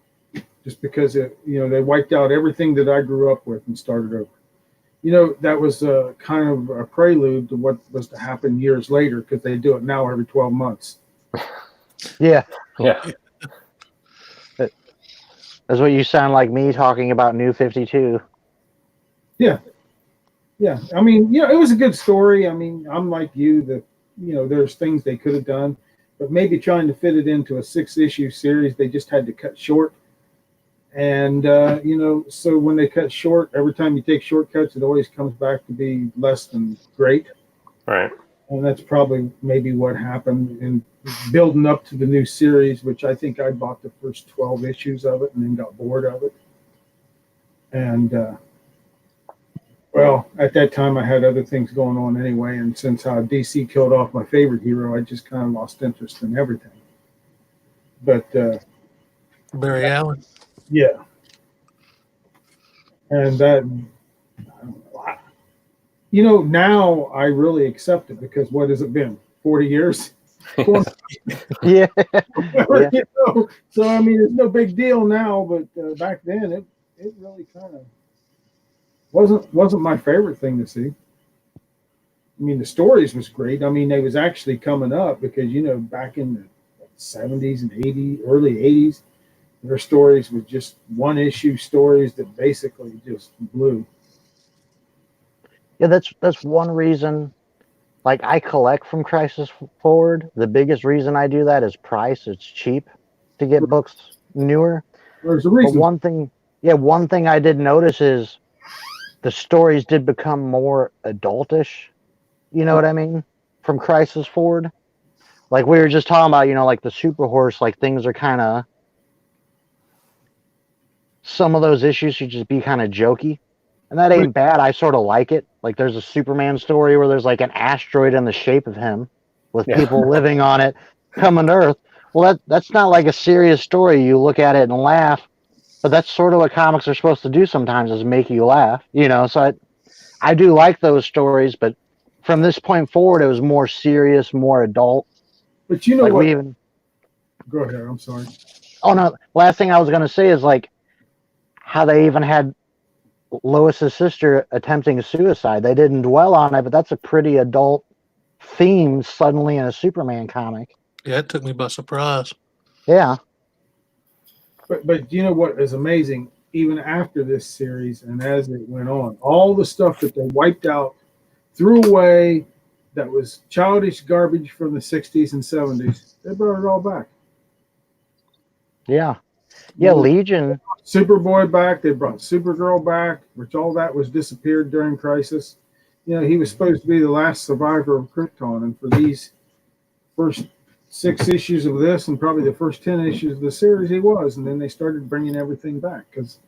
just because they wiped out everything that I grew up with and started over. That was kind of a prelude to what was to happen years later, because they do it now every 12 months. Yeah. Yeah. That's what you sound like me talking about New 52. Yeah. Yeah. I mean, it was a good story. I mean, I'm like you that, there's things they could have done, but maybe trying to fit it into a 6-issue series, they just had to cut short. And, so when they cut short, every time you take shortcuts, it always comes back to be less than great. Right. And that's probably maybe what happened in building up to the new series, which I think I bought the first 12 issues of it and then got bored of it. And, well, at that time I had other things going on anyway. And since DC killed off my favorite hero, I just kind of lost interest in everything. But, Barry Allen. yeah. And that, now I really accept it because what has it been? 40 years? Yeah. So, I mean, it's no big deal now, but back then it really kind of wasn't my favorite thing to see. I mean, the stories was great. I mean, they was actually coming up because, back in the 70s and 80s, early 80s, their stories were just one-issue stories that basically just blew. Yeah, that's one reason. Like, I collect from Crisis Forward. The biggest reason I do that is price. It's cheap to get books newer. There's a But reason. one thing I did notice is the stories did become more adultish. You know what I mean? From Crisis Forward. Like we were just talking about, like the Super Horse, like things are kind of, some of those issues should just be kind of jokey. And that ain't bad. I sort of like it. Like there's a Superman story where there's like an asteroid in the shape of him with people living on it coming to Earth. Well, that's not like a serious story. You look at it and laugh, but that's sort of what comics are supposed to do sometimes, is make you laugh, So I do like those stories, but from this point forward, it was more serious, more adult. But you know like what? Go ahead. I'm sorry. Oh no! Last thing I was gonna say is like how they even had Lois's sister attempting suicide. They didn't dwell on it, but that's a pretty adult theme suddenly in a Superman comic. Yeah, it took me by surprise. Yeah. But you know what is amazing? Even after this series and as it went on, all the stuff that they wiped out, threw away, that was childish garbage from the 60s and 70s, they brought it all back. Yeah. Yeah, Legion. Superboy back. They brought Supergirl back, which all that was disappeared during Crisis. He was supposed to be the last survivor of Krypton, and for these first 6 issues of this and probably the first 10 issues of the series, he was. And then they started bringing everything back because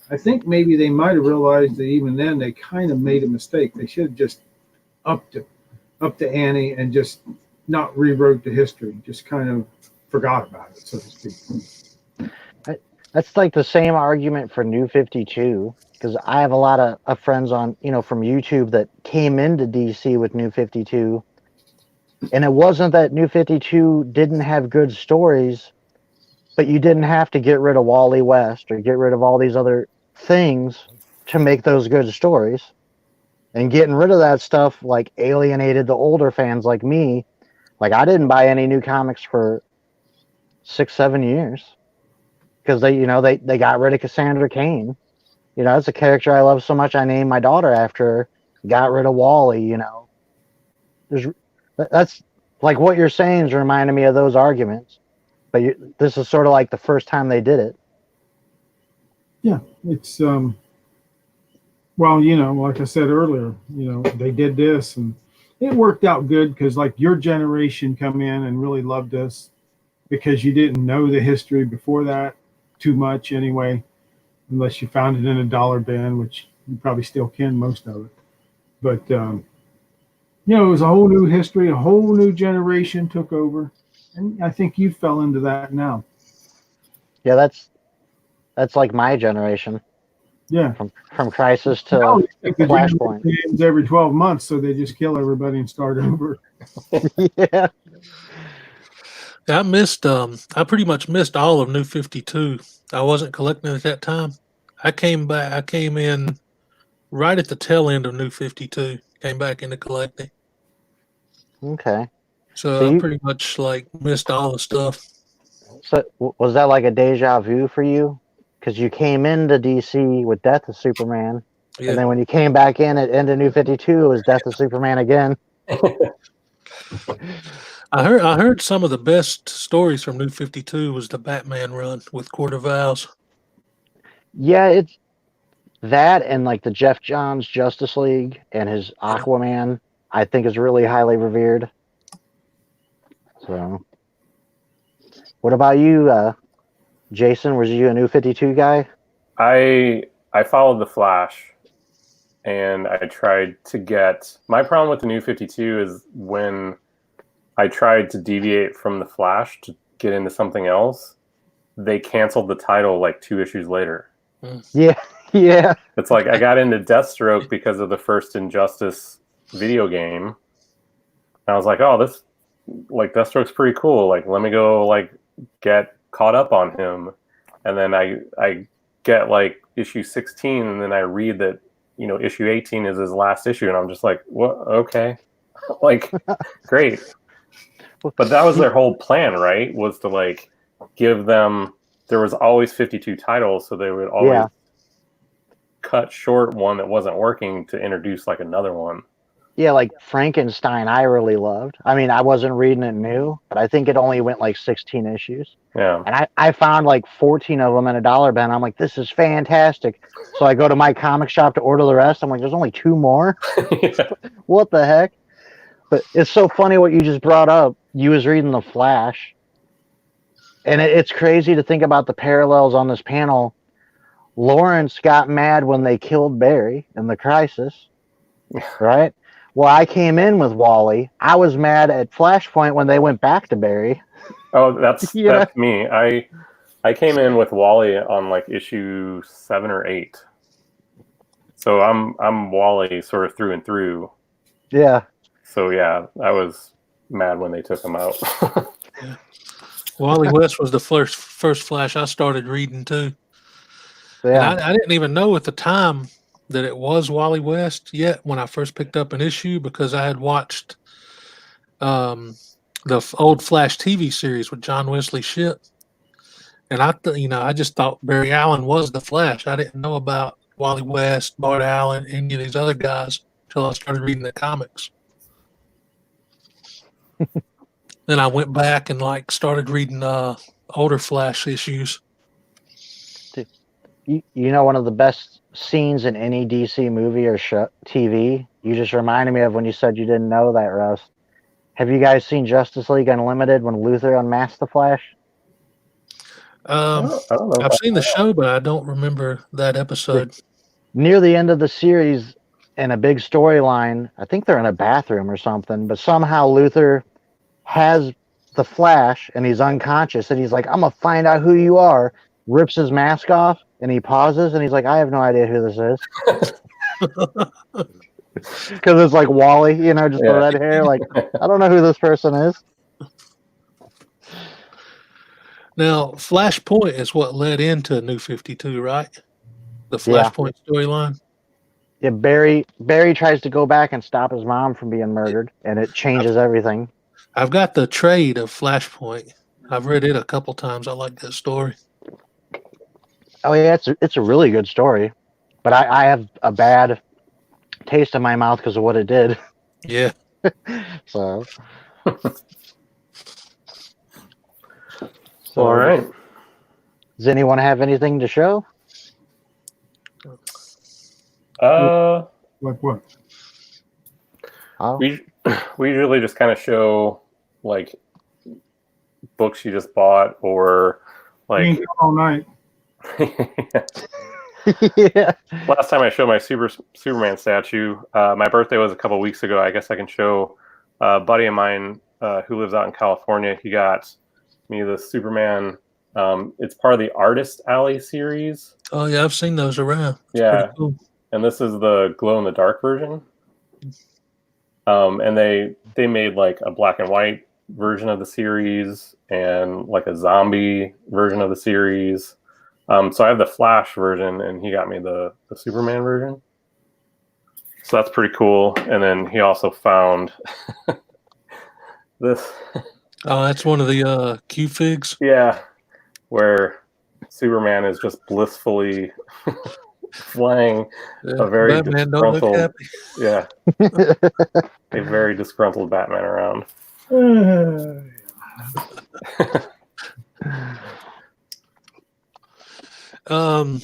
I think maybe they might have realized that even then they kind of made a mistake. They should have just upped the ante and just not rewrote the history, just kind of forgot about it, so to speak. That's like the same argument for New 52, because I have a lot of friends on, from YouTube that came into DC with New 52. And it wasn't that New 52 didn't have good stories, but you didn't have to get rid of Wally West or get rid of all these other things to make those good stories. And getting rid of that stuff like alienated the older fans like me. Like I didn't buy any new comics for 6-7 years because they got rid of Cassandra Cain. It's a character I love so much. I named my daughter after her. Got rid of Wally. That's like what you're saying is reminding me of those arguments. But this is sort of like the first time they did it. Yeah, it's well, like I said earlier, they did this and it worked out good because like your generation come in and really loved us because you didn't know the history before that too much anyway, unless you found it in a dollar bin, which you probably still can most of it. But it was a whole new history, a whole new generation took over, and I think you fell into that now. Yeah, that's like my generation. Yeah, from Crisis to Flashpoint. Every 12 months, so they just kill everybody and start over. Yeah. I pretty much missed all of New 52. I wasn't collecting at that time. I came in right at the tail end of New 52. Came back into collecting. Okay. So I pretty much like missed all the stuff. So was that like a deja vu for you? Because you came into DC with Death of Superman. Yeah. And then when you came back in at end of New 52, it was Death of Superman again. I heard some of the best stories from New 52 was the Batman run with Court of Owls. Yeah, it's that and like the Jeff Johns Justice League and his Aquaman, I think is really highly revered. So, what about you, Jason? Was you a New 52 guy? I followed the Flash, and I tried to get. My problem with the New 52 is when I tried to deviate from the Flash to get into something else, they canceled the title like 2 issues later. Yeah, yeah. It's like I got into Deathstroke because of the first Injustice video game. And I was like, oh, this like Deathstroke's pretty cool. Like, let me go like get caught up on him. And then I get like issue 16, and then I read that, you know, issue 18 is his last issue, and I'm just like, what? Okay. Like, great. But that was their whole plan, right? Was to like give them. There was always 52 titles, so they would always cut short one that wasn't working to introduce like another one. Yeah, like Frankenstein, I really loved. I mean, I wasn't reading it new, but I think it only went like 16 issues. Yeah. And I found like 14 of them in a dollar bin. I'm like, this is fantastic. So I go to my comic shop to order the rest. I'm like, there's only 2 more. Yeah. What the heck? But it's so funny what you just brought up. You was reading The Flash. And it's crazy to think about the parallels on this panel. Lawrence got mad when they killed Barry in the Crisis, right? Well, I came in with Wally. I was mad at Flashpoint when they went back to Barry. Oh, that's Yeah. that's me. I came in with Wally on like issue 7 or 8. So I'm Wally sort of through and through. Yeah. So yeah, I was mad when they took him out. Yeah. Wally West was the first Flash I started reading too. Yeah. And I didn't even know at the time that it was Wally West yet when I first picked up an issue, because I had watched the old Flash TV series with John Wesley Shipp, and I just thought Barry Allen was the Flash. I didn't know about Wally West, Bart Allen, any of these other guys until I started reading the comics. Then I went back and like started reading older Flash issues. You know, one of the best scenes in any DC movie or TV, you just reminded me of when you said you didn't know that, Russ. Have you guys seen Justice League Unlimited when Luthor unmasked the Flash? I don't know. I've seen the show, but I don't remember that episode. Near the end of the series, in a big storyline, I think they're in a bathroom or something, but somehow Luthor has the Flash and he's unconscious, and he's like, I'm going to find out who you are, rips his mask off, and he pauses, and he's like, I have no idea who this is. Because it's like Wally, you know, just the red hair. Like, I don't know who this person is. Now, Flashpoint is what led into New 52, right? The Flashpoint storyline. Yeah, Barry tries to go back and stop his mom from being murdered, and it changes everything. I've got the trade of Flashpoint. I've read it a couple times. I like that story. Oh yeah, it's a really good story, but I have a bad taste in my mouth because of what it did. Yeah. So All right. Does anyone have anything to show? Like what? Oh, We usually just kind of show like books you just bought, or We ain't like got all night. yeah. last time I showed my Superman statue. My birthday was a couple weeks ago. I guess I can show a buddy of mine who lives out in California. He got me the Superman. It's part of the Artist Alley series. Oh, yeah. I've seen those around. It's Yeah. pretty cool. And this is the glow in the dark version. And they made like a black and white version of the series and like a zombie version of the series. So I have the Flash version, and he got me the Superman version. So that's pretty cool. And then he also found this. Oh, that's one of the Q figs. Yeah, where Superman is just blissfully flying Yeah, a very Batman don't look disgruntled, happy. yeah, a very disgruntled Batman around. Um,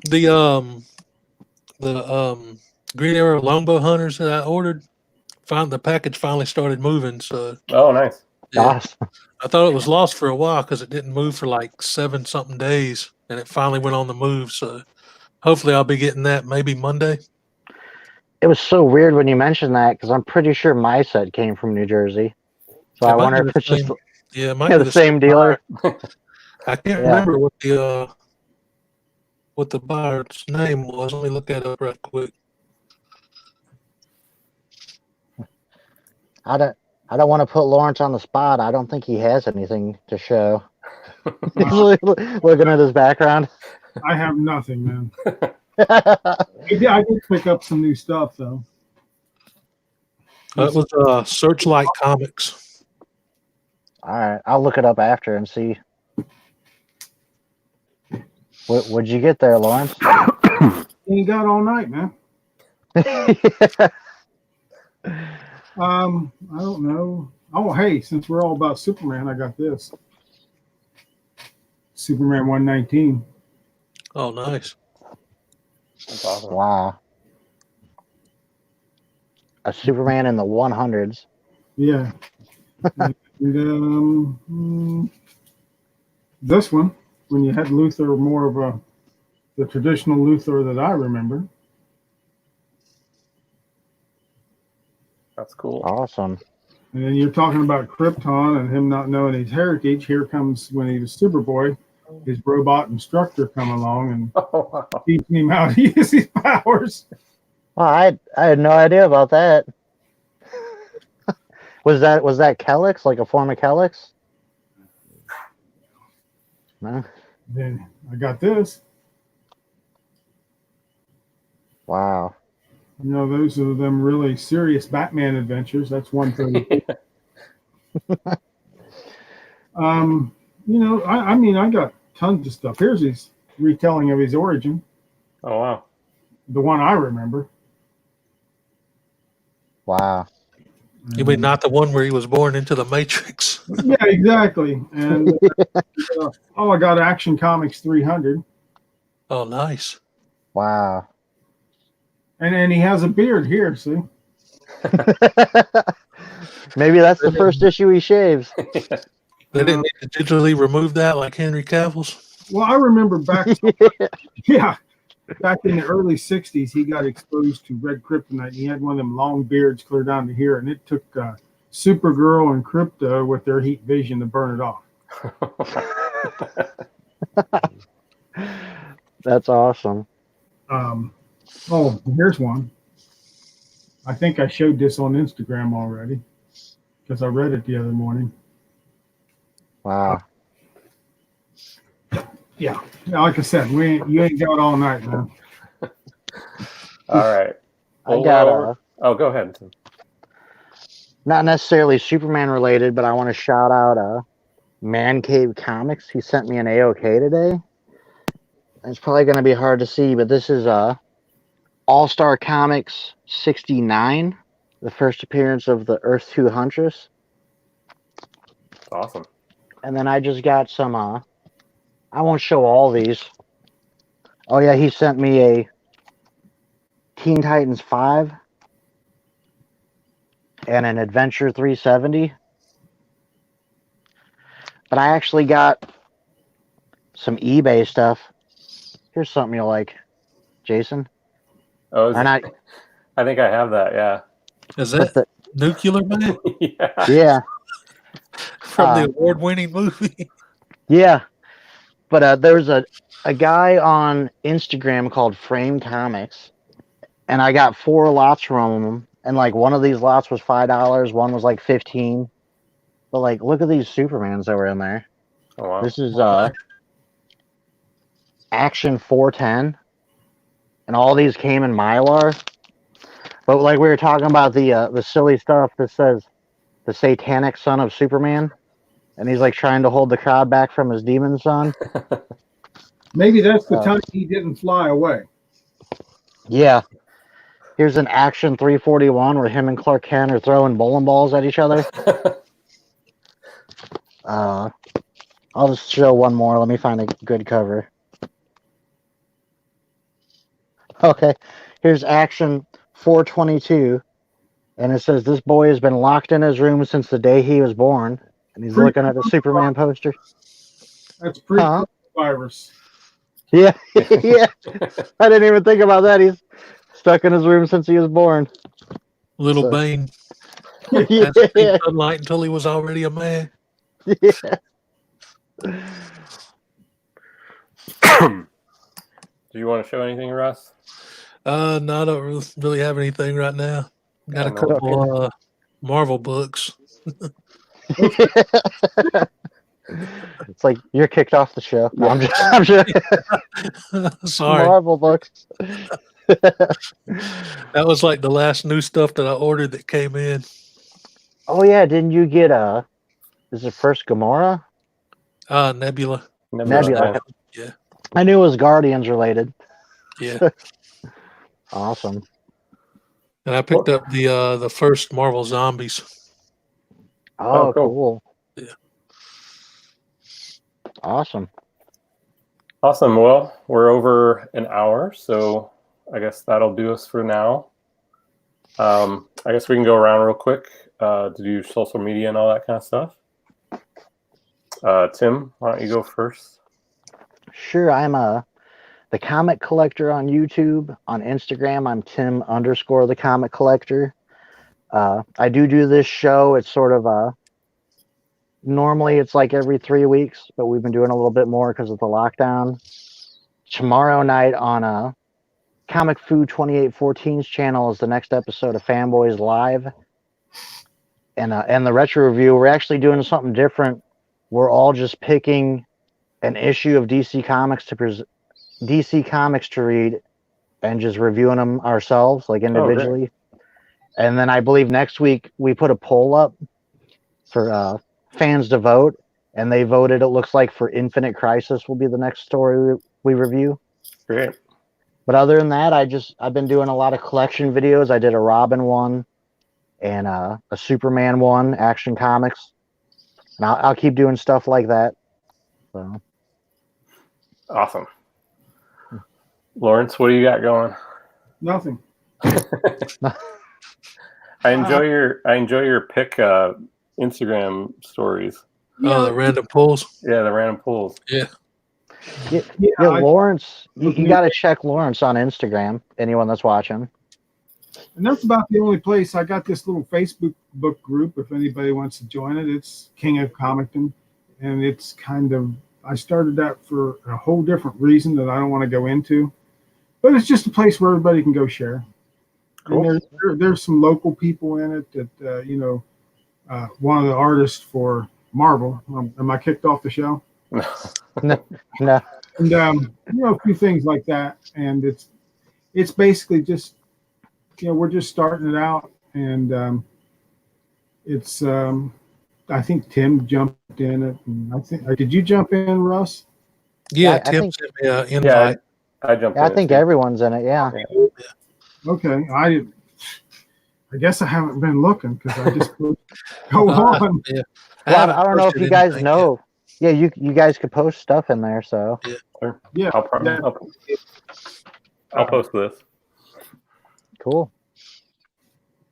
the Green Arrow Longbow Hunters that I ordered, the package finally started moving. So Oh, nice. yeah, Awesome. I thought it was lost for a while because it didn't move for like 7-something days, and it finally went on the move. So hopefully, I'll be getting that maybe Monday. It was so weird when you mentioned that because I'm pretty sure my set came from New Jersey. So It I might wonder be if the it's just same. Yeah, it might be the same dealer. I can't Yeah. remember what the buyer's name was. Let me look that up right quick. I don't want to put Lawrence on the spot. I don't think he has anything to show. He's looking at his background. I have nothing, man. I did pick up some new stuff though. That was Searchlight Comics. All right, I'll look it up after and see. What'd you get there, Lawrence? You got all night, man. I don't know. Oh, hey, since we're all about Superman, I got this. Superman 119. Oh, nice. That's awesome. Wow. A Superman in the 100s. Yeah. And, this one, when you had Luthor, more of the traditional Luthor that I remember. That's cool. Awesome. And then you're talking about Krypton and him not knowing his heritage. Here comes, when he was Superboy, his robot instructor come along and Oh, wow. teaching him how to use his powers. Well, I had no idea about that. Was that Kellex, like a form of Kellex? No. Then I got this. Wow. You know, those are them really serious Batman adventures. That's 132. You know, I mean, I got tons of stuff. Here's his retelling of his origin, Oh, wow. the one I remember. Wow. You mean not the one where he was born into the Matrix? Yeah, exactly. And I got Action Comics 300, Oh, nice. Wow. and he has a beard here. See, Maybe that's the first issue he shaves. They didn't need to digitally remove that like Henry Cavill's. well, I remember back, yeah, back in the early '60s, he got exposed to red kryptonite. He had one of them long beards clear down to here, and it took Supergirl and Krypto with their heat vision to burn it off. That's awesome. Oh, here's one. I think I showed this on Instagram already because I read it the other morning. Wow. Yeah, like I said, you ain't got all night, man. All right. I got Oh, go ahead. not necessarily Superman related, but I want to shout out Man Cave Comics. He sent me an AOK today. It's probably going to be hard to see, but this is All-Star Comics 69, the first appearance of the Earth 2 Huntress. Awesome. And then I just got some, I won't show all these. Oh yeah, he sent me a Teen Titans 5 and an Adventure 370. But I actually got some eBay stuff. Here's something you'll like, Jason. Oh, And I think I have that. Yeah. Is that Nuclear Man Yeah. yeah. from the award-winning movie? Yeah. But there's a guy on Instagram called Frame Comics, and I got 4 lots from him. And like one of these lots was $5, one was like $15. But like, look at these Supermans that were in there. Oh, wow. This is Action 410, and all these came in Mylar. But like we were talking about the silly stuff that says the satanic son of Superman, and he's like trying to hold the crowd back from his demon son. Maybe that's the time he didn't fly away. Yeah. Here's an action 341 where him and Clark Kent are throwing bowling balls at each other. I'll just show one more. Let me find a good cover. Okay. Here's action 422. And it says this boy has been locked in his room since the day he was born. And he's looking at a Superman poster. That's pre-virus. Yeah. Yeah. I didn't even think about that. He's stuck in his room since he was born. Little So- Bane Yeah. hasn't seen sunlight until he was already a man. Yeah. Do you want to show anything, Russ? No, I don't really have anything right now. Got a I know. couple Marvel books. It's like you're kicked off the show. No, I'm just Sorry. Marvel books. That was like the last new stuff that I ordered that came in. Oh yeah, didn't you get is it first Gamora? Nebula. Nebula. Yeah. I knew it was Guardians related. Yeah. Awesome. And I picked up the first Marvel Zombies. Oh, cool. cool. Yeah. Awesome. Awesome. Well, we're over an hour, so I guess that'll do us for now. I guess we can go around real quick to do social media and all that kind of stuff. Tim, why don't you go first? Sure, I'm the comic collector on YouTube. On Instagram, I'm Tim_the comic collector. I do this show. It's sort of normally it's like every 3 weeks, but we've been doing a little bit more because of the lockdown. Tomorrow night on Comic Food 2814's channel is the next episode of Fanboys Live. And the retro review, we're actually doing something different. We're all just picking an issue of DC Comics to read and just reviewing them ourselves, like individually. And then I believe next week we put a poll up for fans to vote, and they voted, it looks like, for Infinite Crisis will be the next story we review. Great. But other than that, I've been doing a lot of collection videos. I did a Robin one and a Superman one, Action Comics. And I'll keep doing stuff like that. So Awesome. Lawrence, what do you got going? Nothing. I enjoy your pick Instagram stories. Oh, the random pulls. Yeah, the random pulls. Yeah. Yeah, I- Lawrence, you got to check Lawrence on Instagram. Anyone that's watching. And that's about the only place. I got this little Facebook book group. If anybody wants to join it, it's King of Comicton, and it's kind of, I started that for a whole different reason that I don't want to go into, but it's just a place where everybody can go share. Cool. And there's some local people in it that one of the artists for Marvel. Am I kicked off the show? No. And a few things like that, and it's basically just, we're just starting it out, and it's I think Tim jumped in it, and I think, did you jump in, Russ? Yeah, I Tim think- sent me an invite. Yeah, I jumped in. I think everyone's in it. Yeah. Okay, I guess I haven't been looking because I just go on. Yeah. Well, I don't know if posted you guys anything know. Yeah, you guys could post stuff in there. So Yeah, I'll post this. cool.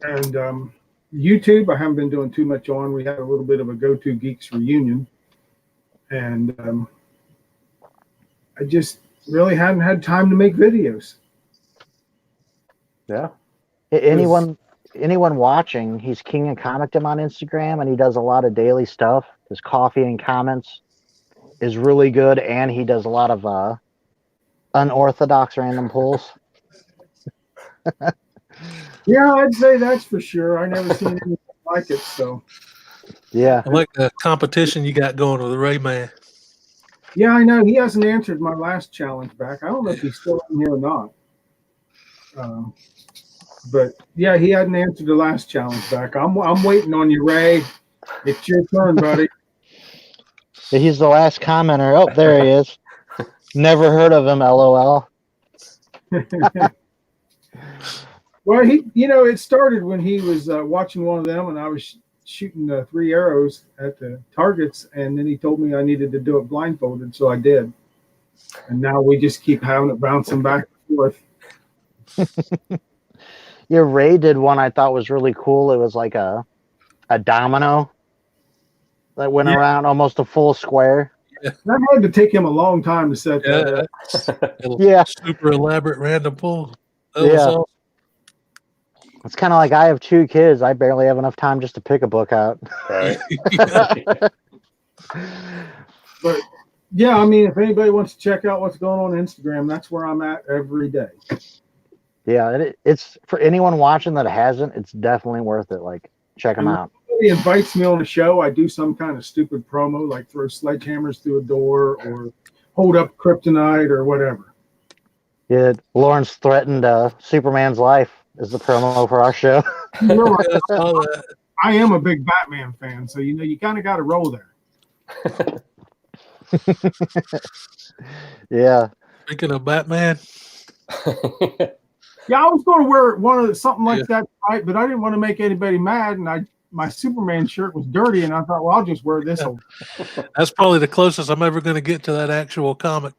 and YouTube, I haven't been doing too much on. We had a little bit of a Go-To Geeks reunion, and I just really hadn't had time to make videos. Yeah. Anyone watching, he's King of Comicdom on Instagram, and he does a lot of daily stuff. His coffee and comments is really good, and he does a lot of unorthodox random pulls. Yeah, I'd say that's for sure. I never seen anything like it. So Yeah. I like the competition you got going with Rayman. yeah, I know he hasn't answered my last challenge back. I don't know if he's still in here or not. But yeah, he hadn't answered the last challenge back. I'm waiting on you, Ray. It's your turn, buddy. He's the last commenter. Oh, there he is. Never heard of him, LOL. Well, it started when he was watching one of them, and I was shooting 3 arrows at the targets, and then he told me I needed to do it blindfolded, so I did. And now we just keep having it bouncing back and forth. Yeah, Ray did one I thought was really cool. It was like a domino that went around almost a full square. That had to take him a long time to set that up. Yeah. Super elaborate random pull. That was awesome. It's kind of like I have 2 kids. I barely have enough time just to pick a book out. Right. But yeah, I mean, if anybody wants to check out what's going on Instagram, that's where I'm at every day. Yeah, it's for anyone watching that hasn't, it's definitely worth it. Like, check them out. If somebody invites me on a show, I do some kind of stupid promo, like throw sledgehammers through a door or hold up kryptonite or whatever. Yeah, Lawrence threatened Superman's life as the promo for our show. You know, I am a big Batman fan, so you kind of got to roll there. Yeah. Speaking of Batman. Yeah, I was going to wear something like that tonight, but I didn't want to make anybody mad, and my Superman shirt was dirty, and I thought, well, I'll just wear this one. That's probably the closest I'm ever going to get to that actual comic.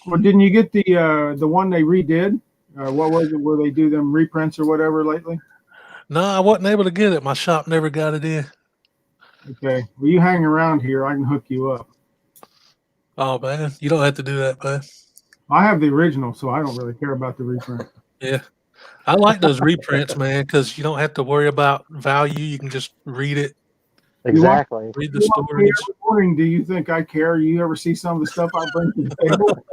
Well, didn't you get the one they redid? What was it, where they do them reprints or whatever lately? No, I wasn't able to get it. My shop never got it in. Okay. Well, you hang around here. I can hook you up. Oh, man. You don't have to do that, man. I have the original, so I don't really care about the reprint. Yeah. I like those reprints, man, because you don't have to worry about value. You can just read it. Exactly. Read the stories. Every morning, do you think I care? You ever see some of the stuff I bring to the table?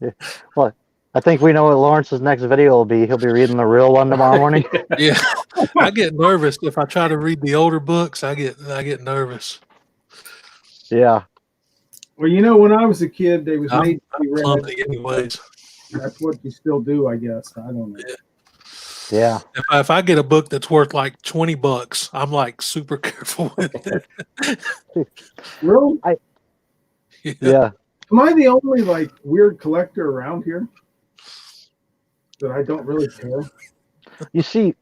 Yeah. Well, I think we know what Lawrence's next video will be. He'll be reading the real one tomorrow morning. Yeah. I get nervous if I try to read the older books. I get nervous. Yeah. Well, when I was a kid, they was made to be read. Anyways. That's what you still do, I guess. I don't know. Yeah. If I get a book that's worth like $20, I'm like super careful with it. Really? Yeah. Am I the only like weird collector around here that I don't really care? You see,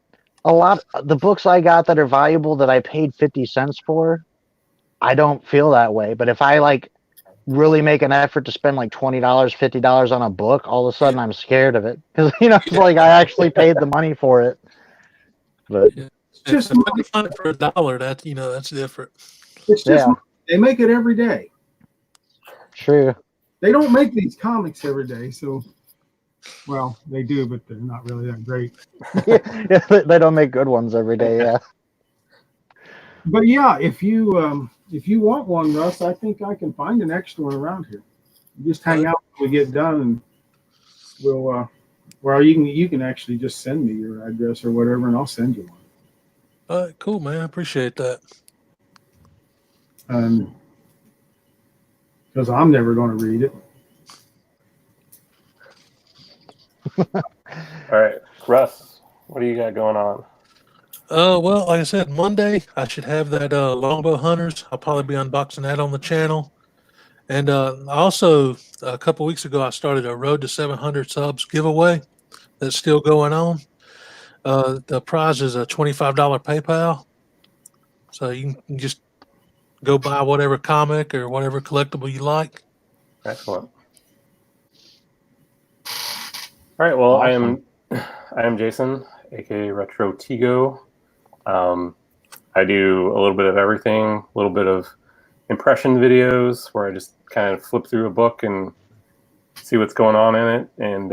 a lot the books I got that are valuable that I paid 50 cents for, I don't feel that way. But if I like really make an effort to spend like $20, $50 on a book, all of a sudden I'm scared of it because it's like I actually paid the money for it. But it's just if I find it for $1, that's different. It's just they make it every day. True. They don't make these comics every day, so well, they do, but they're not really that great. Yeah, they don't make good ones every day. Yeah. But yeah, if you want one, Russ, I think I can find an extra one around here. You just hang out when we get done, and we'll. Well, you can actually just send me your address or whatever, and I'll send you one. All right, cool, man. I appreciate that. Because I'm never going to read it. All right, Russ, what do you got going on? Well, like I said, Monday I should have that Longbow Hunters. I'll probably be unboxing that on the channel. And also, a couple weeks ago, I started a Road to 700 subs giveaway that's still going on. The prize is a $25 PayPal. So you can just go buy whatever comic or whatever collectible you like. Excellent. All right, well, Awesome. I am Jason, aka Retro Tigo. I do a little bit of everything, a little bit of impression videos where I just kind of flip through a book and see what's going on in it. And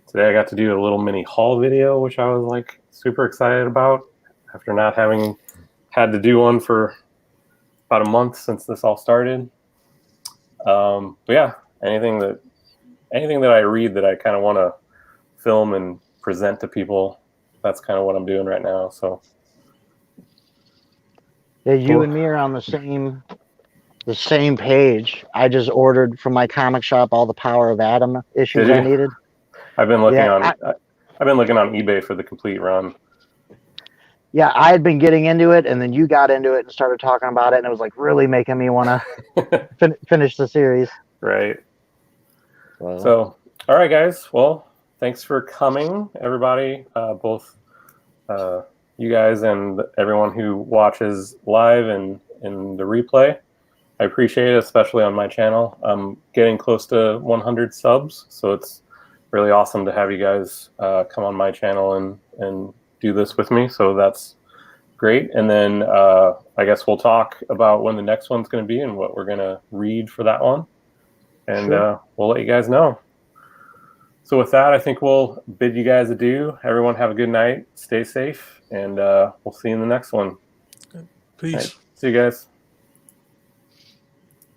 today I got to do a little mini haul video, which I was like super excited about after not having had to do one for about a month since this all started. But yeah, anything that I read that I kind of want to film and present to people, that's kind of what I'm doing right now. So yeah, you and me are on the same page. I just ordered from my comic shop all the Power of Adam issues I needed. I've been looking I've been looking on eBay for the complete run. Yeah, I had been getting into it, and then you got into it and started talking about it, and it was like really making me want to finish the series. Right. Well, So, all right, guys. Well, thanks for coming, everybody. Both you guys and everyone who watches live and in the replay. I appreciate it, especially on my channel. I'm getting close to 100 subs, so it's really awesome to have you guys come on my channel and do this with me. So that's great. And then I guess we'll talk about when the next one's going to be and what we're going to read for that one. And Sure. we'll let you guys know. So with that, I think we'll bid you guys adieu. Everyone have a good night. Stay safe. And we'll see you in the next one. Peace. All right. See you guys.